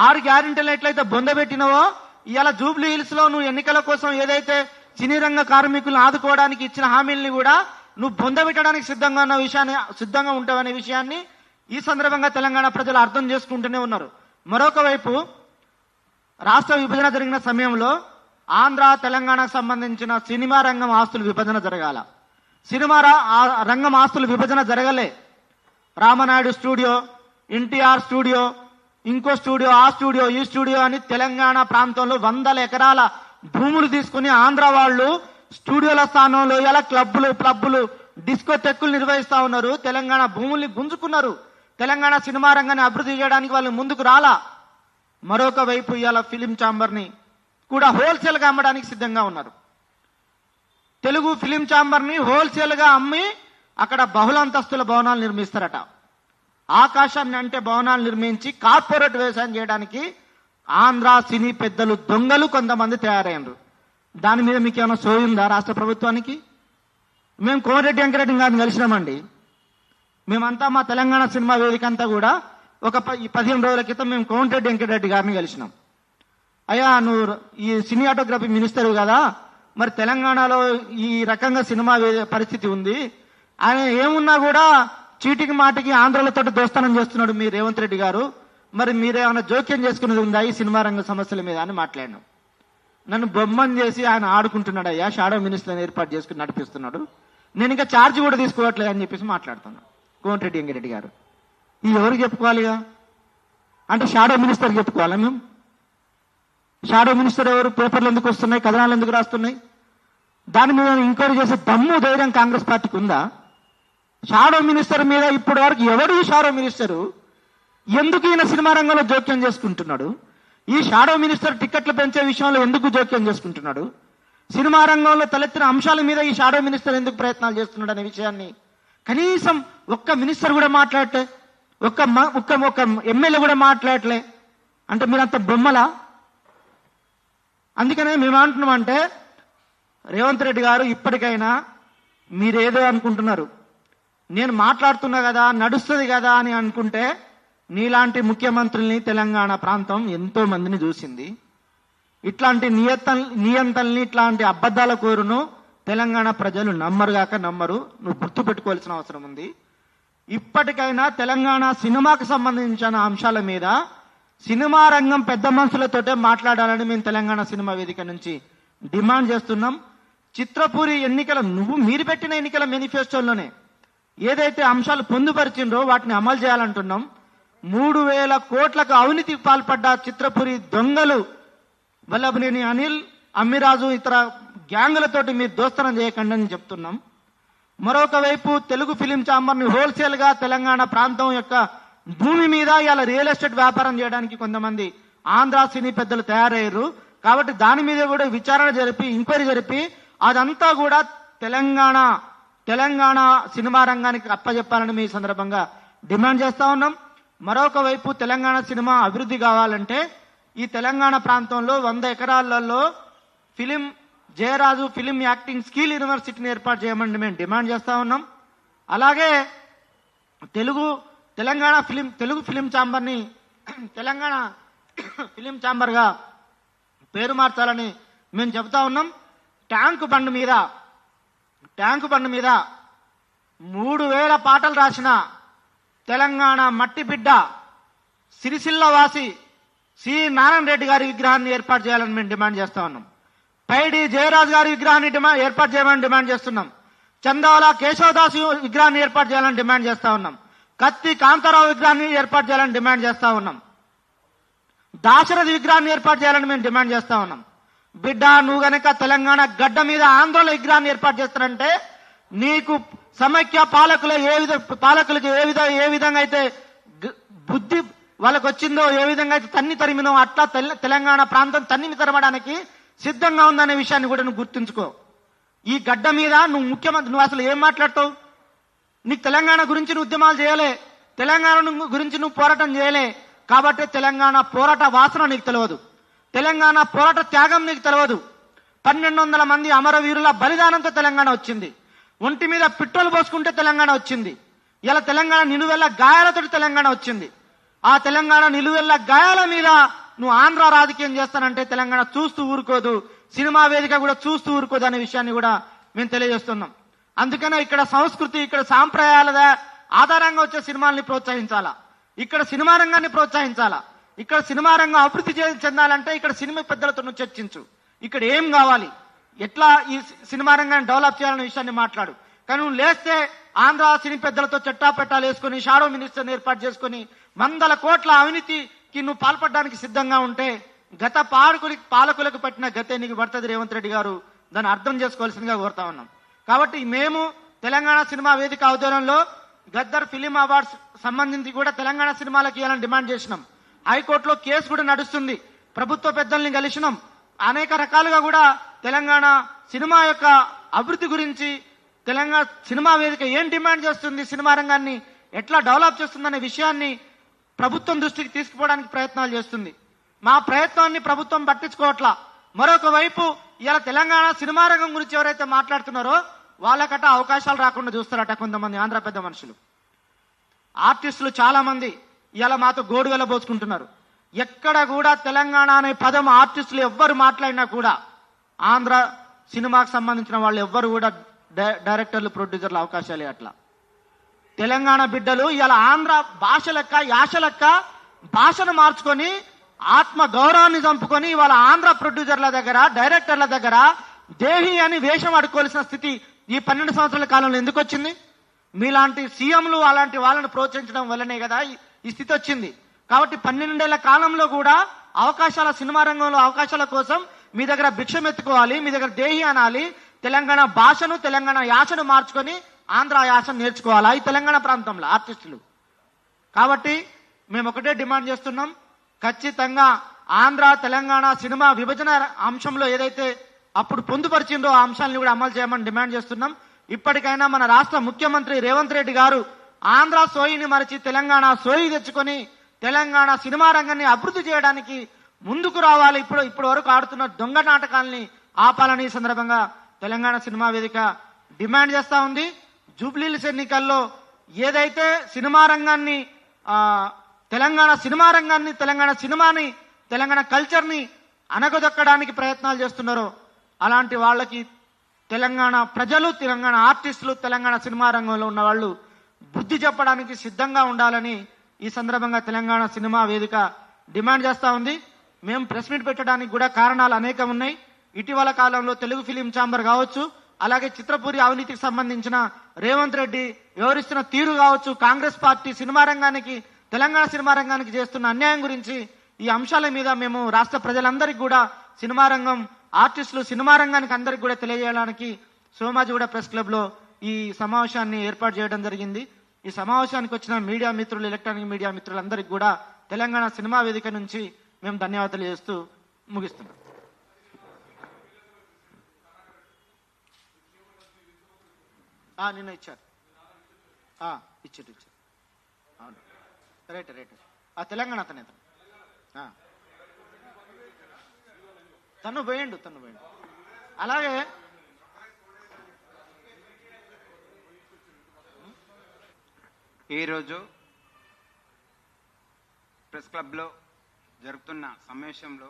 6 గ్యారెంటీలు ఎట్లయితే బొందబెట్టినవో ఇలా జూబ్లీ హిల్స్ లో నువ్వు ఎన్నికల కోసం ఏదైతే సినీ రంగ కార్మికులను ఆదుకోవడానికి ఇచ్చిన హామీల్ని కూడా నువ్వు బొందబెట్టడానికి సిద్ధంగా ఉంటావనే విషయాన్ని ఈ సందర్భంగా తెలంగాణ ప్రజలు అర్థం చేసుకుంటూనే ఉన్నారు. మరొక వైపు రాష్ట్ర విభజన జరిగిన సమయంలో ఆంధ్ర తెలంగాణకు సంబంధించిన సినిమా రంగం ఆస్తుల విభజన జరగాల. సినిమా రంగం ఆస్తుల విభజన జరగలే. రామనాయుడు స్టూడియో, ఎన్టీఆర్ స్టూడియో, ఇంకో స్టూడియో, ఆ స్టూడియో, ఈ స్టూడియో అని తెలంగాణ ప్రాంతంలో 100 ఎకరాల భూములు తీసుకుని ఆంధ్ర వాళ్ళు స్టూడియోల స్థానంలో ఇలా క్లబ్బులు డిస్కో టెక్కులు నిర్వహిస్తా ఉన్నారు. తెలంగాణ భూముల్ని గుంజుకున్నారు. తెలంగాణ సినిమా రంగాన్ని అభివృద్ధి చేయడానికి వాళ్ళు ముందుకు రాలా. మరొక వైపు ఇవాళ ఫిలిం ఛాంబర్ని కూడా హోల్సేల్ గా అమ్మడానికి సిద్ధంగా ఉన్నారు. తెలుగు ఫిలిం ఛాంబర్ని హోల్సేల్ గా అమ్మి అక్కడ బహుళంతస్తుల భవనాలు నిర్మిస్తారట. ఆకాశాన్ని అంటే భవనాలు నిర్మించి కార్పొరేట్ వ్యవసాయం చేయడానికి ఆంధ్ర సినీ పెద్దలు దొంగలు కొంతమంది తయారయ్యారు. దాని మీద మీకు ఏమైనా సోయుందా రాష్ట్ర ప్రభుత్వానికి? మేము కోమటిరెడ్డి వెంకటరెడ్డి గారిని కలిసినామండి. మేమంతా మా తెలంగాణ సినిమా వేదిక అంతా కూడా ఒక 15 రోజుల క్రితం మేము కోమటిరెడ్డి వెంకటరెడ్డి గారిని కలిసినాం. అయ్యా, నువ్వు ఈ సినిమాటోగ్రఫీ మినిస్టర్ కదా, మరి తెలంగాణలో ఈ రకంగా సినిమా పరిస్థితి ఉంది. ఆయన ఏమున్నా కూడా చీటికి మాటికి ఆంధ్రలతో దోస్తానం చేస్తున్నాడు మీ రేవంత్ రెడ్డి గారు. మరి మీరేమైనా జోక్యం చేసుకునేది ఉందా ఈ సినిమా రంగ సమస్యల మీద అని మాట్లాడినాం. నన్ను బొమ్మని చేసి ఆయన ఆడుకుంటున్నాడు. అయ్యా, షాడో మినిస్టర్ని ఏర్పాటు చేసుకుని నడిపిస్తున్నాడు, నేను ఇంకా ఛార్జ్ కూడా తీసుకోవట్లేదు అని చెప్పేసి మాట్లాడుతున్నాను కోమటిరెడ్డి వెంకటరెడ్డి గారు. ఈ ఎవరికి చెప్పుకోవాలిగా? అంటే షాడో మినిస్టర్ చెప్పుకోవాలా మేము? షాడో మినిస్టర్ ఎవరు? పేపర్లు ఎందుకు వస్తున్నాయి, కథనాలు ఎందుకు రాస్తున్నాయి? దాని మీద ఎంక్వైరీ చేసే దమ్ము ధైర్యం కాంగ్రెస్ పార్టీకి ఉందా? షాడో మినిస్టర్ మీద ఇప్పటి వరకు ఎవరు ఈ షాడో మినిస్టరు? ఎందుకు ఈయన సినిమా రంగంలో జోక్యం చేసుకుంటున్నాడు? ఈ షాడో మినిస్టర్ టికెట్లు పెంచే విషయంలో ఎందుకు జోక్యం చేసుకుంటున్నాడు? సినిమా రంగంలో తలెత్తిన అంశాల మీద ఈ షాడో మినిస్టర్ ఎందుకు ప్రయత్నాలు చేస్తున్నాడు అనే విషయాన్ని కనీసం ఒక్క మినిస్టర్ కూడా మాట్లాడటే, ఒక్క ఎమ్మెల్యే కూడా మాట్లాడలే అంటే మీరంత బొమ్మలా? అందుకనే మేము అంటున్నామంటే రేవంత్ రెడ్డి గారు, ఇప్పటికైనా మీరేదో అనుకుంటున్నారు, నేను మాట్లాడుతున్నా కదా, నడుస్తుంది కదా అని అనుకుంటే నీలాంటి ముఖ్యమంత్రుల్ని తెలంగాణ ప్రాంతం ఎంతో మందిని చూసింది. ఇట్లాంటి నియంతల్ని, ఇట్లాంటి అబద్ధాల కోరును తెలంగాణ ప్రజలు నమ్మరు. నువ్వు గుర్తు పెట్టుకోవాల్సిన అవసరం ఉంది. ఇప్పటికైనా తెలంగాణ సినిమాకు సంబంధించిన అంశాల మీద సినిమా రంగం పెద్ద మనుషులతోటే మాట్లాడాలని మేము తెలంగాణ సినిమా వేదిక నుంచి డిమాండ్ చేస్తున్నాం. చిత్రపూరి ఎన్నికల మీరు పెట్టిన ఎన్నికల మేనిఫెస్టోలోనే ఏదైతే అంశాలు పొందుపరిచిండ్రో వాటిని అమలు చేయాలంటున్నాం. 3,000 కోట్లకు అవినీతికి పాల్పడ్డ చిత్రపురి దొంగలు వల్లభనేని అనిల్, అమ్మిరాజు ఇతర గ్యాంగులతోటి మీరు దోస్తనం చేయకండి అని చెప్తున్నాం. మరొక వైపు తెలుగు ఫిలిం ఛాంబర్ని హోల్సేల్ గా తెలంగాణ ప్రాంతం యొక్క భూమి మీద ఇలా రియల్ ఎస్టేట్ వ్యాపారం చేయడానికి కొంతమంది ఆంధ్ర సినీ పెద్దలు తయారయ్యారు. కాబట్టి దాని మీద కూడా విచారణ జరిపి, ఎంక్వైరీ జరిపి అదంతా కూడా తెలంగాణ సినిమా రంగానికి అప్పచెప్పాలని మీ సందర్భంగా డిమాండ్ చేస్తా ఉన్నాం. మరొక వైపు తెలంగాణ సినిమా అభివృద్ధి కావాలంటే ఈ తెలంగాణ ప్రాంతంలో 100 ఎకరాలలో జయరాజు ఫిలిం యాక్టింగ్ స్కిల్ యూనివర్సిటీని ఏర్పాటు చేయమని మేము డిమాండ్ చేస్తా ఉన్నాం. అలాగే తెలుగు ఫిలిం ఛాంబర్ని తెలంగాణ ఫిలిం ఛాంబర్గా పేరు మార్చాలని మేము చెబుతా ఉన్నాం. ట్యాంకు బండ్ మీద 3,000 పాటలు రాసిన తెలంగాణ మట్టి బిడ్డ సిరిసిల్ల వాసి సి నారాయణ రెడ్డి గారి విగ్రహాన్ని ఏర్పాటు చేయాలని మేము డిమాండ్ చేస్తా ఉన్నాం. పైడి జయరాజ్ గారి విగ్రహాన్ని ఏర్పాటు చేయమని డిమాండ్ చేస్తున్నాం. చందాల కేశవదాసు విగ్రహాన్ని ఏర్పాటు చేయాలని డిమాండ్ చేస్తా ఉన్నాం. కత్తి కాంతారావు విగ్రహాన్ని ఏర్పాటు చేయాలని డిమాండ్ చేస్తా ఉన్నాం. దాశరథి విగ్రహాన్ని ఏర్పాటు చేయాలని మేము డిమాండ్ చేస్తా ఉన్నాం. బిడ్డ, నువ్వు గనక తెలంగాణ గడ్డ మీద ఆందోళన విగ్రహాన్ని ఏర్పాటు చేస్తారంటే నీకు సమైక్య పాలకులకు ఏ విధంగా అయితే బుద్ధి వాళ్ళకు వచ్చిందో, ఏ విధంగా అయితే తరిమినో అట్లా తెలంగాణ ప్రాంతం తరమడానికి సిద్ధంగా ఉందనే విషయాన్ని కూడా నువ్వు గుర్తుంచుకో. ఈ గడ్డ మీద నువ్వు ముఖ్యమంత్రి, నువ్వు అసలు ఏం మాట్లాడతావు? నీకు తెలంగాణ గురించి నువ్వు ఉద్యమాలు చేయలే, తెలంగాణ గురించి నువ్వు పోరాటం చేయలే, కాబట్టి తెలంగాణ పోరాట వాసన నీకు తెలియదు, తెలంగాణ పోరాట త్యాగం నీకు తెలియదు. 1200 మంది అమరవీరుల బలిదానంతో తెలంగాణ వచ్చింది. ఒంటి మీద పెట్రోల్ పోసుకుంటే తెలంగాణ వచ్చింది. ఇలా తెలంగాణ నిలువెల్ల గాయాలతో తెలంగాణ వచ్చింది. ఆ తెలంగాణ నిలువెల్ల గాయాల మీద నువ్వు ఆంధ్ర రాజకీయం చేస్తానంటే తెలంగాణ చూస్తూ ఊరుకోదు, సినిమా వేదిక కూడా చూస్తూ ఊరుకోదు అనే విషయాన్ని కూడా మేము తెలియజేస్తున్నాం. అందుకనే ఇక్కడ సంస్కృతి, ఇక్కడ సాంప్రదాయాల ఆధారంగా వచ్చే సినిమాల్ని ప్రోత్సహించాలా, ఇక్కడ సినిమా రంగాన్ని ప్రోత్సహించాలా. ఇక్కడ సినిమా రంగం అభివృద్ధి చెందాలంటే ఇక్కడ సినిమా పెద్దలతో నువ్వు చర్చించు, ఇక్కడ ఏం కావాలి, ఎట్లా ఈ సినిమా రంగాన్ని డెవలప్ చేయాలనే విషయాన్ని మాట్లాడు. కానీ నువ్వు లేస్తే ఆంధ్ర సినీ పెద్దలతో చట్టాపెట్టాలు వేసుకుని షాడో మినిస్టర్ని ఏర్పాటు చేసుకుని 100 కోట్ల అవినీతికి నువ్వు పాల్పడడానికి సిద్ధంగా ఉంటే గత పాలకులకు పట్టిన గతే నీకు పడుతుంది రేవంత్ రెడ్డి గారు. దాన్ని అర్థం చేసుకోవాల్సిందిగా కోరుతా ఉన్నాం. కాబట్టి మేము తెలంగాణ సినిమా వేదిక ఆధ్వర్యంలో గద్దర్ ఫిలిం అవార్డ్స్ సంబంధించి కూడా తెలంగాణ సినిమాలకు ఇవ్వాలని డిమాండ్ చేసినాం. హైకోర్టులో కేసు కూడా నడుస్తుంది. ప్రభుత్వ పెద్దల్ని కలిసినాం. అనేక రకాలుగా కూడా తెలంగాణ సినిమా యొక్క అభివృద్ధి గురించి తెలంగాణ సినిమా వేదిక ఏం డిమాండ్ చేస్తుంది, సినిమా రంగాన్ని ఎట్లా డెవలప్ చేస్తుందనే విషయాన్ని ప్రభుత్వం దృష్టికి తీసుకుపోవడానికి ప్రయత్నాలు చేస్తుంది. మా ప్రయత్నాన్ని ప్రభుత్వం పట్టించుకోవట్లా. మరొక వైపు ఇలా తెలంగాణ సినిమా రంగం గురించి ఎవరైతే మాట్లాడుతున్నారో వాళ్ళకట అవకాశాలు రాకుండా చూస్తారట కొంతమంది ఆంధ్ర పెద్ద మనుషులు. ఆర్టిస్టులు చాలా మంది ఇలా మాతో గోడు వెళ్ళబోచుకుంటున్నారు. ఎక్కడ కూడా తెలంగాణ అనే పదం ఆర్టిస్టులు ఎవ్వరు మాట్లాడినా కూడా ఆంధ్ర సినిమాకు సంబంధించిన వాళ్ళు ఎవ్వరు కూడా డైరెక్టర్లు, ప్రొడ్యూసర్లు అవకాశాలే. అట్లా తెలంగాణ బిడ్డలు ఇలా ఆంధ్ర భాష లెక్క, యాస లెక్క భాషను మార్చుకొని ఆత్మ గౌరవాన్ని చంపుకొని ఇవాళ ఆంధ్ర ప్రొడ్యూసర్ల దగ్గర, డైరెక్టర్ల దగ్గర దేహి అని వేషం అడుకోవాల్సిన స్థితి ఈ 12 సంవత్సరాల కాలంలో ఎందుకు వచ్చింది? మీలాంటి సీఎంలు అలాంటి వాళ్ళని ప్రోత్సహించడం వల్లనే కదా ఈ స్థితి వచ్చింది. కాబట్టి 12 ఏళ్ల కాలంలో కూడా అవకాశాల సినిమా రంగంలో అవకాశాల కోసం మీ దగ్గర భిక్షం ఎత్తుకోవాలి, మీ దగ్గర దేహి అనాలి, తెలంగాణ భాషను, తెలంగాణ యాసను మార్చుకొని ఆంధ్ర యాసను నేర్చుకోవాలా ఈ తెలంగాణ ప్రాంతంలో ఆర్టిస్టులు. కాబట్టి మేము ఒకటే డిమాండ్ చేస్తున్నాం, ఖచ్చితంగా ఆంధ్ర తెలంగాణ సినిమా విభజన అంశంలో ఏదైతే అప్పుడు పొందుపరిచిందో ఆ అంశాలను కూడా అమలు చేయమని డిమాండ్ చేస్తున్నాం. ఇప్పటికైనా మన రాష్ట్ర ముఖ్యమంత్రి రేవంత్ రెడ్డి గారు ఆంధ్ర సోయిని మరిచి తెలంగాణ సోయి తెచ్చుకొని తెలంగాణ సినిమా రంగాన్ని అభివృద్ధి చేయడానికి ముందుకు రావాలి. ఇప్పుడు వరకు ఆడుతున్న దొంగ నాటకాలని ఆపాలని ఈ సందర్భంగా తెలంగాణ సినిమా వేదిక డిమాండ్ చేస్తా ఉంది. జూబ్లీహిల్స్ ఎన్నికల్లో ఏదైతే సినిమా రంగాన్ని, తెలంగాణ సినిమా రంగాన్ని, తెలంగాణ సినిమాని, తెలంగాణ కల్చర్ని అనగదొక్కడానికి ప్రయత్నాలు చేస్తున్నారో అలాంటి వాళ్ళకి తెలంగాణ ప్రజలు, తెలంగాణ ఆర్టిస్టులు, తెలంగాణ సినిమా రంగంలో ఉన్న వాళ్ళు బుద్ధి చెప్పడానికి సిద్ధంగా ఉండాలని ఈ సందర్భంగా తెలంగాణ సినిమా వేదిక డిమాండ్ చేస్తా ఉంది. మేము ప్రెస్ మీట్ పెట్టడానికి కూడా కారణాలు అనేకం ఉన్నాయి. ఇటీవల కాలంలో తెలుగు ఫిలిం ఛాంబర్ కావచ్చు, అలాగే చిత్రపూరి అవినీతికి సంబంధించిన రేవంత్ రెడ్డి వ్యవహరిస్తున్న తీరు కావచ్చు, కాంగ్రెస్ పార్టీ సినిమా రంగానికి, తెలంగాణ సినిమా రంగానికి చేస్తున్న అన్యాయం గురించి ఈ అంశాల మీద మేము రాష్ట్ర ప్రజలందరికీ కూడా సినిమా రంగం, ఆర్టిస్టులు, సినిమా రంగానికి అందరికి కూడా తెలియజేయడానికి సోమాజిగూడ ప్రెస్ క్లబ్ లో ఈ సమావేశాన్ని ఏర్పాటు చేయడం జరిగింది. ఈ సమావేశానికి వచ్చిన మీడియా మిత్రులు, ఎలక్ట్రానిక్ మీడియా మిత్రులందరికీ కూడా తెలంగాణ సినిమా వేదిక నుంచి మేము ధన్యవాదాలు చేస్తూ ముగిస్తున్నాం. నిన్న ఇచ్చారు, ఇచ్చారు. అవును, రైట్. తెలంగాణ అతనే, తను పోయిండు. అలాగే ఈరోజు ప్రెస్ క్లబ్లో జరుగుతున్న సమావేశంలో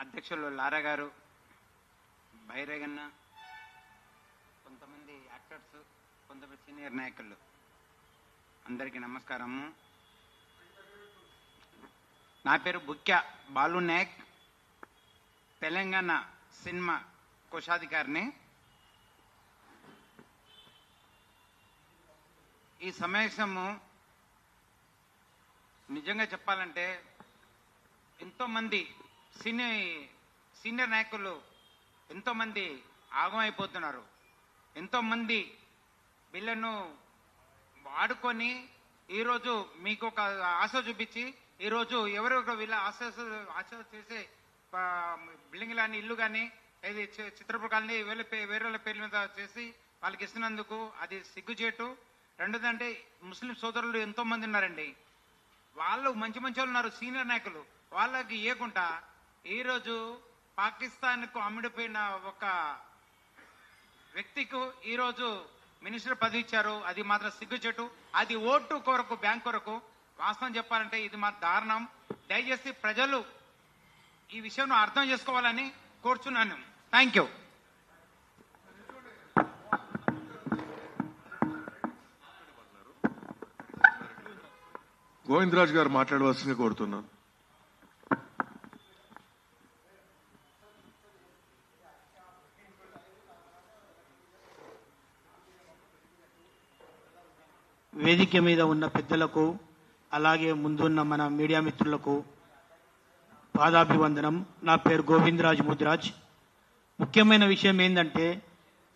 అధ్యక్షులు లారా గారు, బైరేగన్న, కొంతమంది యాక్టర్స్, కొంతమంది సీనియర్ నాయకులు, అందరికీ నమస్కారము. నా పేరు బుక్య బాలు నాయక్, తెలంగాణ సినిమా కోశాధికారిని. ఈ సమావేశము నిజంగా చెప్పాలంటే ఎంతోమంది సీనియర్ నాయకులు ఎంతోమంది ఆగమైపోతున్నారు. ఎంతోమంది వీళ్ళను వాడుకొని ఈరోజు మీకు ఒక ఆశ చూపించి ఈరోజు ఎవరో వీళ్ళ ఆశ చేసే బిల్డింగ్ కానీ, ఇల్లు కానీ, ఏది చిత్రపటాలని వేరే వాళ్ళ పేర్ల మీద చేసి వాళ్ళకి ఇస్తున్నందుకు అది సిగ్గుచేటు. రెండోదంటే ముస్లిం సోదరులు ఎంతో మంది ఉన్నారండి, వాళ్ళు మంచి మంచి వాళ్ళు ఉన్నారు, సీనియర్ నాయకులు, వాళ్ళకి ఇవ్వకుండా ఈరోజు పాకిస్తాన్కు అమ్ముడిపోయిన ఒక వ్యక్తికి ఈరోజు మినిస్టర్ పదవి ఇచ్చారు. అది మాత్రం సిగ్గుచేటు. అది ఓటు కొరకు, బ్యాంక్ కొరకు. వాస్తవం చెప్పాలంటే ఇది మా దారుణం. దయచేసి ప్రజలు ఈ విషయం అర్థం చేసుకోవాలని కోరుచున్నాను. Thank you. గోవిందరాజు గారు మాట్లాడవలసింది కోరుతున్నాను. వేదిక మీద ఉన్న పెద్దలకు, అలాగే ముందున్న మన మీడియా మిత్రులకు పాదాభివందనం. నా పేరు గోవిందరాజ్ ముదిరాజ్. ముఖ్యమైన విషయం ఏంటంటే,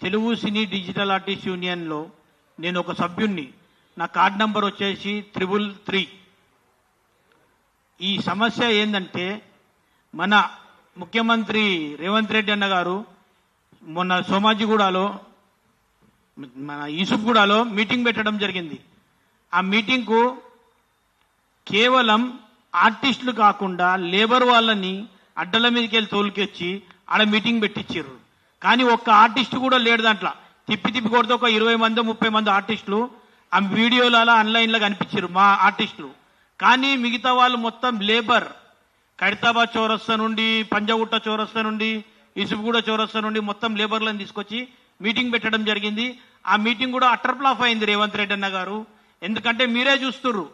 తెలుగు సినీ డిజిటల్ ఆర్టిస్ట్ యూనియన్లో నేను ఒక సభ్యుణ్ణి. నా కార్డ్ నంబర్ వచ్చేసి 333. ఈ సమస్య ఏంటంటే, మన ముఖ్యమంత్రి రేవంత్ రెడ్డి అన్న గారు మొన్న సోమాజిగూడలో, మన యూసుఫ్గూడలో మీటింగ్ పెట్టడం జరిగింది. ఆ మీటింగ్కు కేవలం ఆర్టిస్టులు కాకుండా లేబర్ వాళ్ళని అడ్డల మీదకి వెళ్ళి తోలుకొచ్చి ఆడ మీటింగ్ పెట్టించారు. కానీ ఒక్క ఆర్టిస్ట్ కూడా లేడు దాంట్లో. తిప్పి తిప్పి కొడితే ఒక 20 మంది 30 మంది ఆర్టిస్టులు ఆ వీడియోలు అలా ఆన్లైన్లో కనిపించారు మా ఆర్టిస్టులు. కానీ మిగతా వాళ్ళు మొత్తం లేబర్, ఖైరతాబాద్ చౌరస్తా నుండి, పంజాగుట్ట చౌరస్తా నుండి, యూసుఫ్గూడ చౌరస్తా నుండి మొత్తం లేబర్లను తీసుకొచ్చి మీటింగ్ పెట్టడం జరిగింది. ఆ మీటింగ్ కూడా అటర్ ఫ్లాప్ అయింది రేవంత్ రెడ్డి అన్న గారు. ఎందుకంటే మీరే చూస్తుర్రు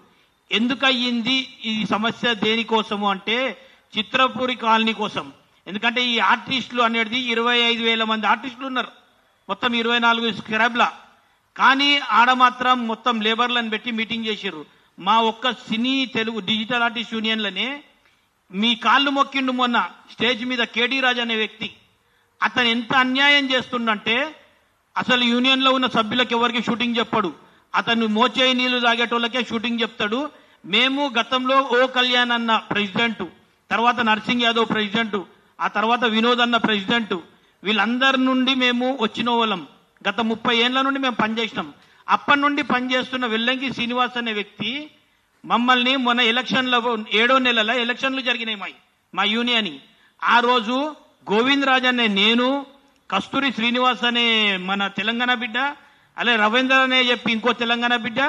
ఎందుకు అయ్యింది ఈ సమస్య. దేనికోసము అంటే చిత్రపూరి కాలనీ కోసం. ఎందుకంటే ఈ ఆర్టిస్టులు అనేది 25,000 మంది ఆర్టిస్టులు ఉన్నారు, మొత్తం 24 స్క్రాబ్ల. కానీ ఆడ మాత్రం మొత్తం లేబర్లను పెట్టి మీటింగ్ చేసిర్రు. మా ఒక్క సినీ తెలుగు డిజిటల్ ఆర్టిస్ట్ యూనియన్లనే మీ కాళ్ళు మొక్కిండు మొన్న స్టేజ్ మీద కేడీ రాజ్ అనే వ్యక్తి. అతను ఎంత అన్యాయం చేస్తుండంటే, అసలు యూనియన్లో ఉన్న సభ్యులకు ఎవరికి షూటింగ్ చెప్పడు. అతను మోచేయి నీళ్లు తాగేటోళ్ళకే షూటింగ్ చెప్తాడు. మేము గతంలో ఓ కళ్యాణ్ అన్న ప్రెసిడెంట్, తర్వాత నర్సింగ్ యాదవ్ ప్రెసిడెంట్, ఆ తర్వాత వినోద్ అన్న ప్రెసిడెంట్, వీళ్ళందరి నుండి మేము వచ్చిన వాళ్ళం. గత 30 ఏళ్ల నుండి మేము పనిచేసినాం. అప్పటి నుండి పనిచేస్తున్న వెల్లంకి శ్రీనివాస్ అనే వ్యక్తి మమ్మల్ని మొన్న ఎలక్షన్లో 7వ నెలలో ఎలక్షన్లు జరిగినాయి మా యూనియన్. ఆ రోజు గోవిందరాజ్ అనే నేను, కస్తూరి శ్రీనివాస్ అనే మన తెలంగాణ బిడ్డ, అలాగే రవీంద్ర అనే చెప్పి ఇంకో తెలంగాణ బిడ్డ,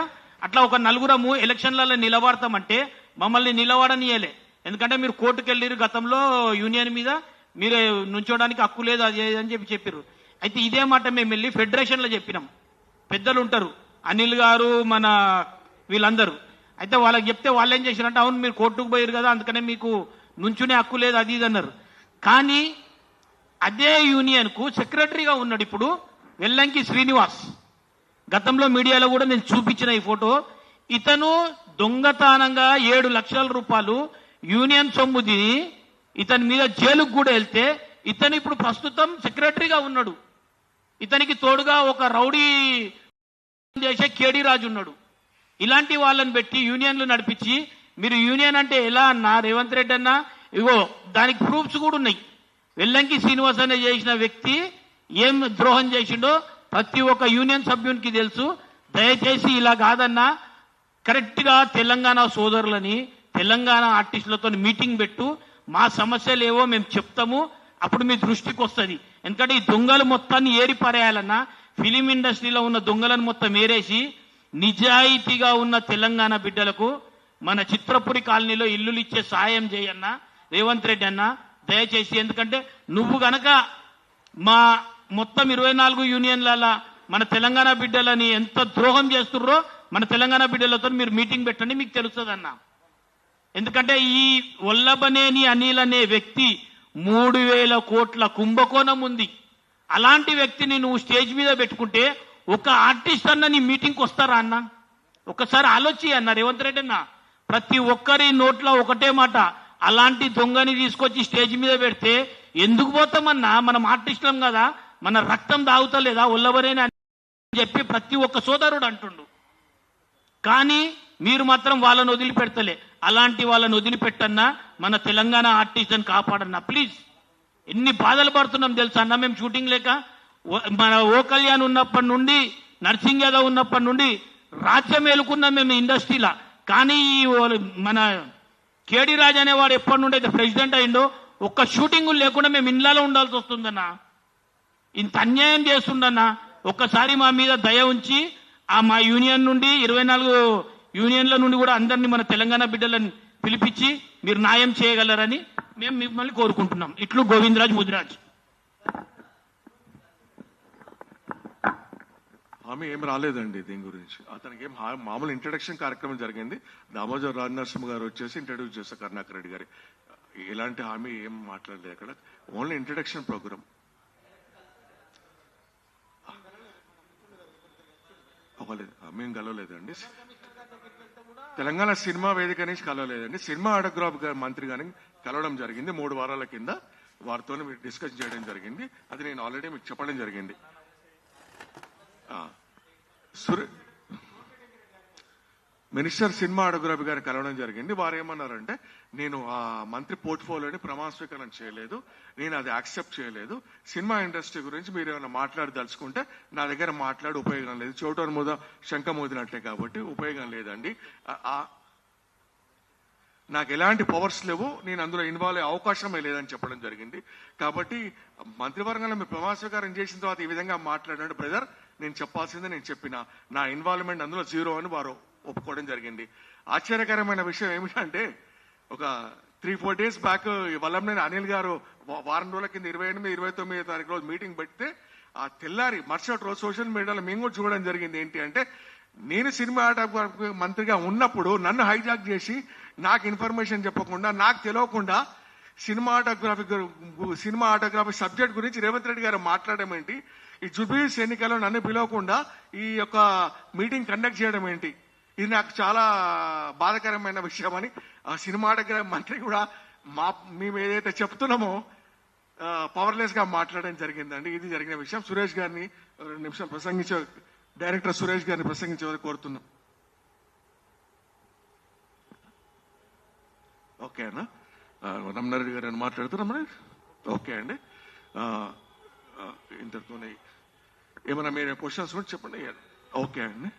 అట్లా ఒక 4 ఎలక్షన్లలో నిలబడతామంటే మమ్మల్ని నిలబడనియలే. ఎందుకంటే మీరు కోర్టుకు వెళ్ళిరు గతంలో యూనియన్ మీద, మీరు నుంచోడానికి హక్కు లేదు అది అని చెప్పారు. అయితే ఇదే మాట మేము వెళ్ళి ఫెడరేషన్లో చెప్పినాం. పెద్దలు ఉంటారు, అనిల్ గారు, మన వీళ్ళందరూ. అయితే వాళ్ళకి చెప్తే వాళ్ళు ఏం చేశారంటే, అవును మీరు కోర్టుకు పోయారు కదా అందుకనే మీకు నుంచునే హక్కు లేదు అది ఇది అన్నారు. కానీ అదే యూనియన్కు సెక్రటరీగా ఉన్నాడు ఇప్పుడు వెల్లంకి శ్రీనివాస్. గతంలో మీడియాలో కూడా నేను చూపించిన ఈ ఫోటో. ఇతను దొంగతనంగా 7 లక్షల రూపాయలు యూనియన్ సొమ్ము తిని ఇతని మీద జైలుకు కూడా వెళ్తే ఇతను ఇప్పుడు ప్రస్తుతం సెక్రటరీగా ఉన్నాడు. ఇతనికి తోడుగా ఒక రౌడీ చేసే కేడీ రాజు ఉన్నాడు. ఇలాంటి వాళ్ళని పెట్టి యూనియన్లు నడిపించి, మీరు యూనియన్ అంటే ఎలా అన్నా రేవంత్ రెడ్డి అన్న, ఇగో దానికి ప్రూఫ్స్ కూడా ఉన్నాయి. వెల్లంకి శ్రీనివాస్ అనే చేసిన వ్యక్తి ఏం ద్రోహం చేసిండో ప్రతి ఒక్క యూనియన్ సభ్యునికి తెలుసు. దయచేసి ఇలా కాదన్నా, కరెక్ట్గా తెలంగాణ సోదరులని, తెలంగాణ ఆర్టిస్టులతో మీటింగ్ పెట్టు, మా సమస్యలు ఏవో మేము చెప్తాము, అప్పుడు మీ దృష్టికి వస్తుంది. ఎందుకంటే ఈ దొంగలు మొత్తాన్ని ఏరి పారేయాలన్నా, ఫిలిం ఇండస్ట్రీలో ఉన్న దొంగలను మొత్తం ఏరేసి నిజాయితీగా ఉన్న తెలంగాణ బిడ్డలకు మన చిత్రపురి కాలనీలో ఇల్లులు ఇచ్చే సాయం చేయన్నా రేవంత్ రెడ్డి అన్న దయచేసి. ఎందుకంటే నువ్వు గనక మా మొత్తం 24 యూనియన్ల మన తెలంగాణ బిడ్డలని ఎంత ద్రోహం చేస్తుర్రో మన తెలంగాణ బిడ్డలతో మీరు మీటింగ్ పెట్టండి, మీకు తెలుస్తుంది అన్న. ఎందుకంటే ఈ వల్లభనేని అనిల్ అనే వ్యక్తి 3,000 కోట్ల కుంభకోణం ఉంది. అలాంటి వ్యక్తిని నువ్వు స్టేజ్ మీద పెట్టుకుంటే ఒక ఆర్టిస్ట్ అన్న నీ మీటింగ్కి వస్తారా అన్న? ఒకసారి ఆలోచి అన్న రేవంత్ రెడ్డి అన్న. ప్రతి ఒక్కరి నోట్లో ఒకటే మాట, అలాంటి దొంగని తీసుకొచ్చి స్టేజ్ మీద పెడితే ఎందుకు పోతామన్నా? మనం ఆర్టిస్టులం కదా, మన రక్తం తాగుతలేదా వల్లభనేని అని చెప్పి ప్రతి ఒక్క సోదరుడు అంటుండు. కానీ మీరు మాత్రం వాళ్ళని వదిలిపెడతలే. అలాంటి వాళ్ళని వదిలిపెట్టన్నా, మన తెలంగాణ ఆర్టిస్ట్ని కాపాడన్నా ప్లీజ్. ఎన్ని బాధలు పడుతున్నాం తెలుసా అన్న మేము షూటింగ్ లేక. మన ఓ కళ్యాణ్ ఉన్నప్పటి నుండి, నర్సింగ్ యాదవ్ ఉన్నప్పటి నుండి రాజ్యం ఏలుకున్నాం మేము ఇండస్ట్రీలో. కానీ మన కేడి రాజు అనేవాడు ఎప్పటి నుండి అయితే ప్రెసిడెంట్ అయిండో ఒక్క షూటింగ్ లేకుండా మేము ఇళ్ళలో ఉండాల్సి వస్తుందన్నా. ఇంత అన్యాయం చేస్తుండన్నా. ఒక్కసారి మా మీద దయ ఉంచి మా యూనియన్ నుండి 24 యూనియన్ల నుండి కూడా అందరినీ మన తెలంగాణ బిడ్డలను పిలిపించి మీరు న్యాయం చేయగలరని మేము మిమ్మల్ని కోరుకుంటున్నాం. ఇట్లు గోవిందరాజ్ ముదిరాజ్. హామీ ఏం రాలేదండి దీని గురించి. అతనికి ఏం మామూలు ఇంట్రడక్షన్ కార్యక్రమం జరిగింది. దామోదర్ రాజనరసింహ గారు వచ్చేసి ఇంట్రడ్యూస్ చేశారు కరుణాకర్ రెడ్డి గారి. ఎలాంటి హామీ ఏం మాట్లాడలేదు అక్కడ. Only introduction program. అవ్వలేదు, మేము కలవలేదండి. తెలంగాణ సినిమా వేదిక నుంచి కలవలేదండి. సినిమా ఆటోగ్రాఫ్ మంత్రి గారిని కలవడం జరిగింది 3 వారాల కింద. వారితో డిస్కస్ చేయడం జరిగింది. అది నేను ఆల్రెడీ మీకు చెప్పడం జరిగింది. మినిస్టర్ సినిమా ఆటోగ్రఫీ గారిని కలవడం జరిగింది. వారు ఏమన్నారంటే, నేను ఆ మంత్రి పోర్ట్ఫోలియోని ప్రమాణ స్వీకారం చేయలేదు, నేను అది యాక్సెప్ట్ చేయలేదు. సినిమా ఇండస్ట్రీ గురించి మీరు ఏమైనా మాట్లాడదలుచుకుంటే నా దగ్గర మాట్లాడి ఉపయోగం లేదు, చోటోని మీద శంఖ మోదినట్టే కాబట్టి ఉపయోగం లేదండి, నాకు ఎలాంటి పవర్స్ లేవు, నేను అందులో ఇన్వాల్వ్ అయ్యే అవకాశమే లేదని చెప్పడం జరిగింది. కాబట్టి మంత్రివర్గంలో మీరు ప్రమాణ స్వీకారం చేసిన తర్వాత ఈ విధంగా మాట్లాడండి బ్రదర్, నేను చెప్పాల్సిందే నేను చెప్పిన, నా ఇన్వాల్వ్మెంట్ అందులో 0 అని వారు ఒప్పుకోవడం జరిగింది. ఆశ్చర్యకరమైన విషయం ఏమిటంటే, ఒక 3-4 డేస్ బ్యాక్ వల్లంనేని అనిల్ గారు వారం రోజుల కింద 28, 29 తారీఖు రోజు మీటింగ్ పెడితే ఆ తెల్లారి మరుసటి రోజు సోషల్ మీడియాలో మేము కూడా చూడడం జరిగింది. ఏంటి అంటే, నేను సినిమా ఆటోగ్రాఫీ మంత్రిగా ఉన్నప్పుడు నన్ను హైజాక్ చేసి నాకు ఇన్ఫర్మేషన్ చెప్పకుండా, నాకు తెలియకుండా సినిమా ఆటోగ్రాఫీ సబ్జెక్ట్ గురించి రేవంత్ రెడ్డి గారు మాట్లాడడం ఏంటి, ఈ జుబ్లీస్ ఎన్నికల్లో నన్ను పిలవకుండా ఈ యొక్క మీటింగ్ కండక్ట్ చేయడం ఏంటి, ఇది నాకు చాలా బాధాకరమైన విషయం అని సినిమాటోగ్రఫీ మంత్రి కూడా మేము ఏదైతే చెప్తున్నామో పవర్లెస్ గా మాట్లాడడం జరిగిందండి. ఇది జరిగిన విషయం. సురేష్ గారిని 2 నిమిషాలు ప్రసంగించే, డైరెక్టర్ సురేష్ గారిని ప్రసంగించే కోరుతున్నాం. ఓకే అన్న, రమణారెడ్డి గారు అని మాట్లాడుతున్నాం. ఓకే అండి, ఇంతతోనే ఏమన్నా మీరు క్వశ్చన్స్ కూడా చెప్పండి. ఓకే అండి.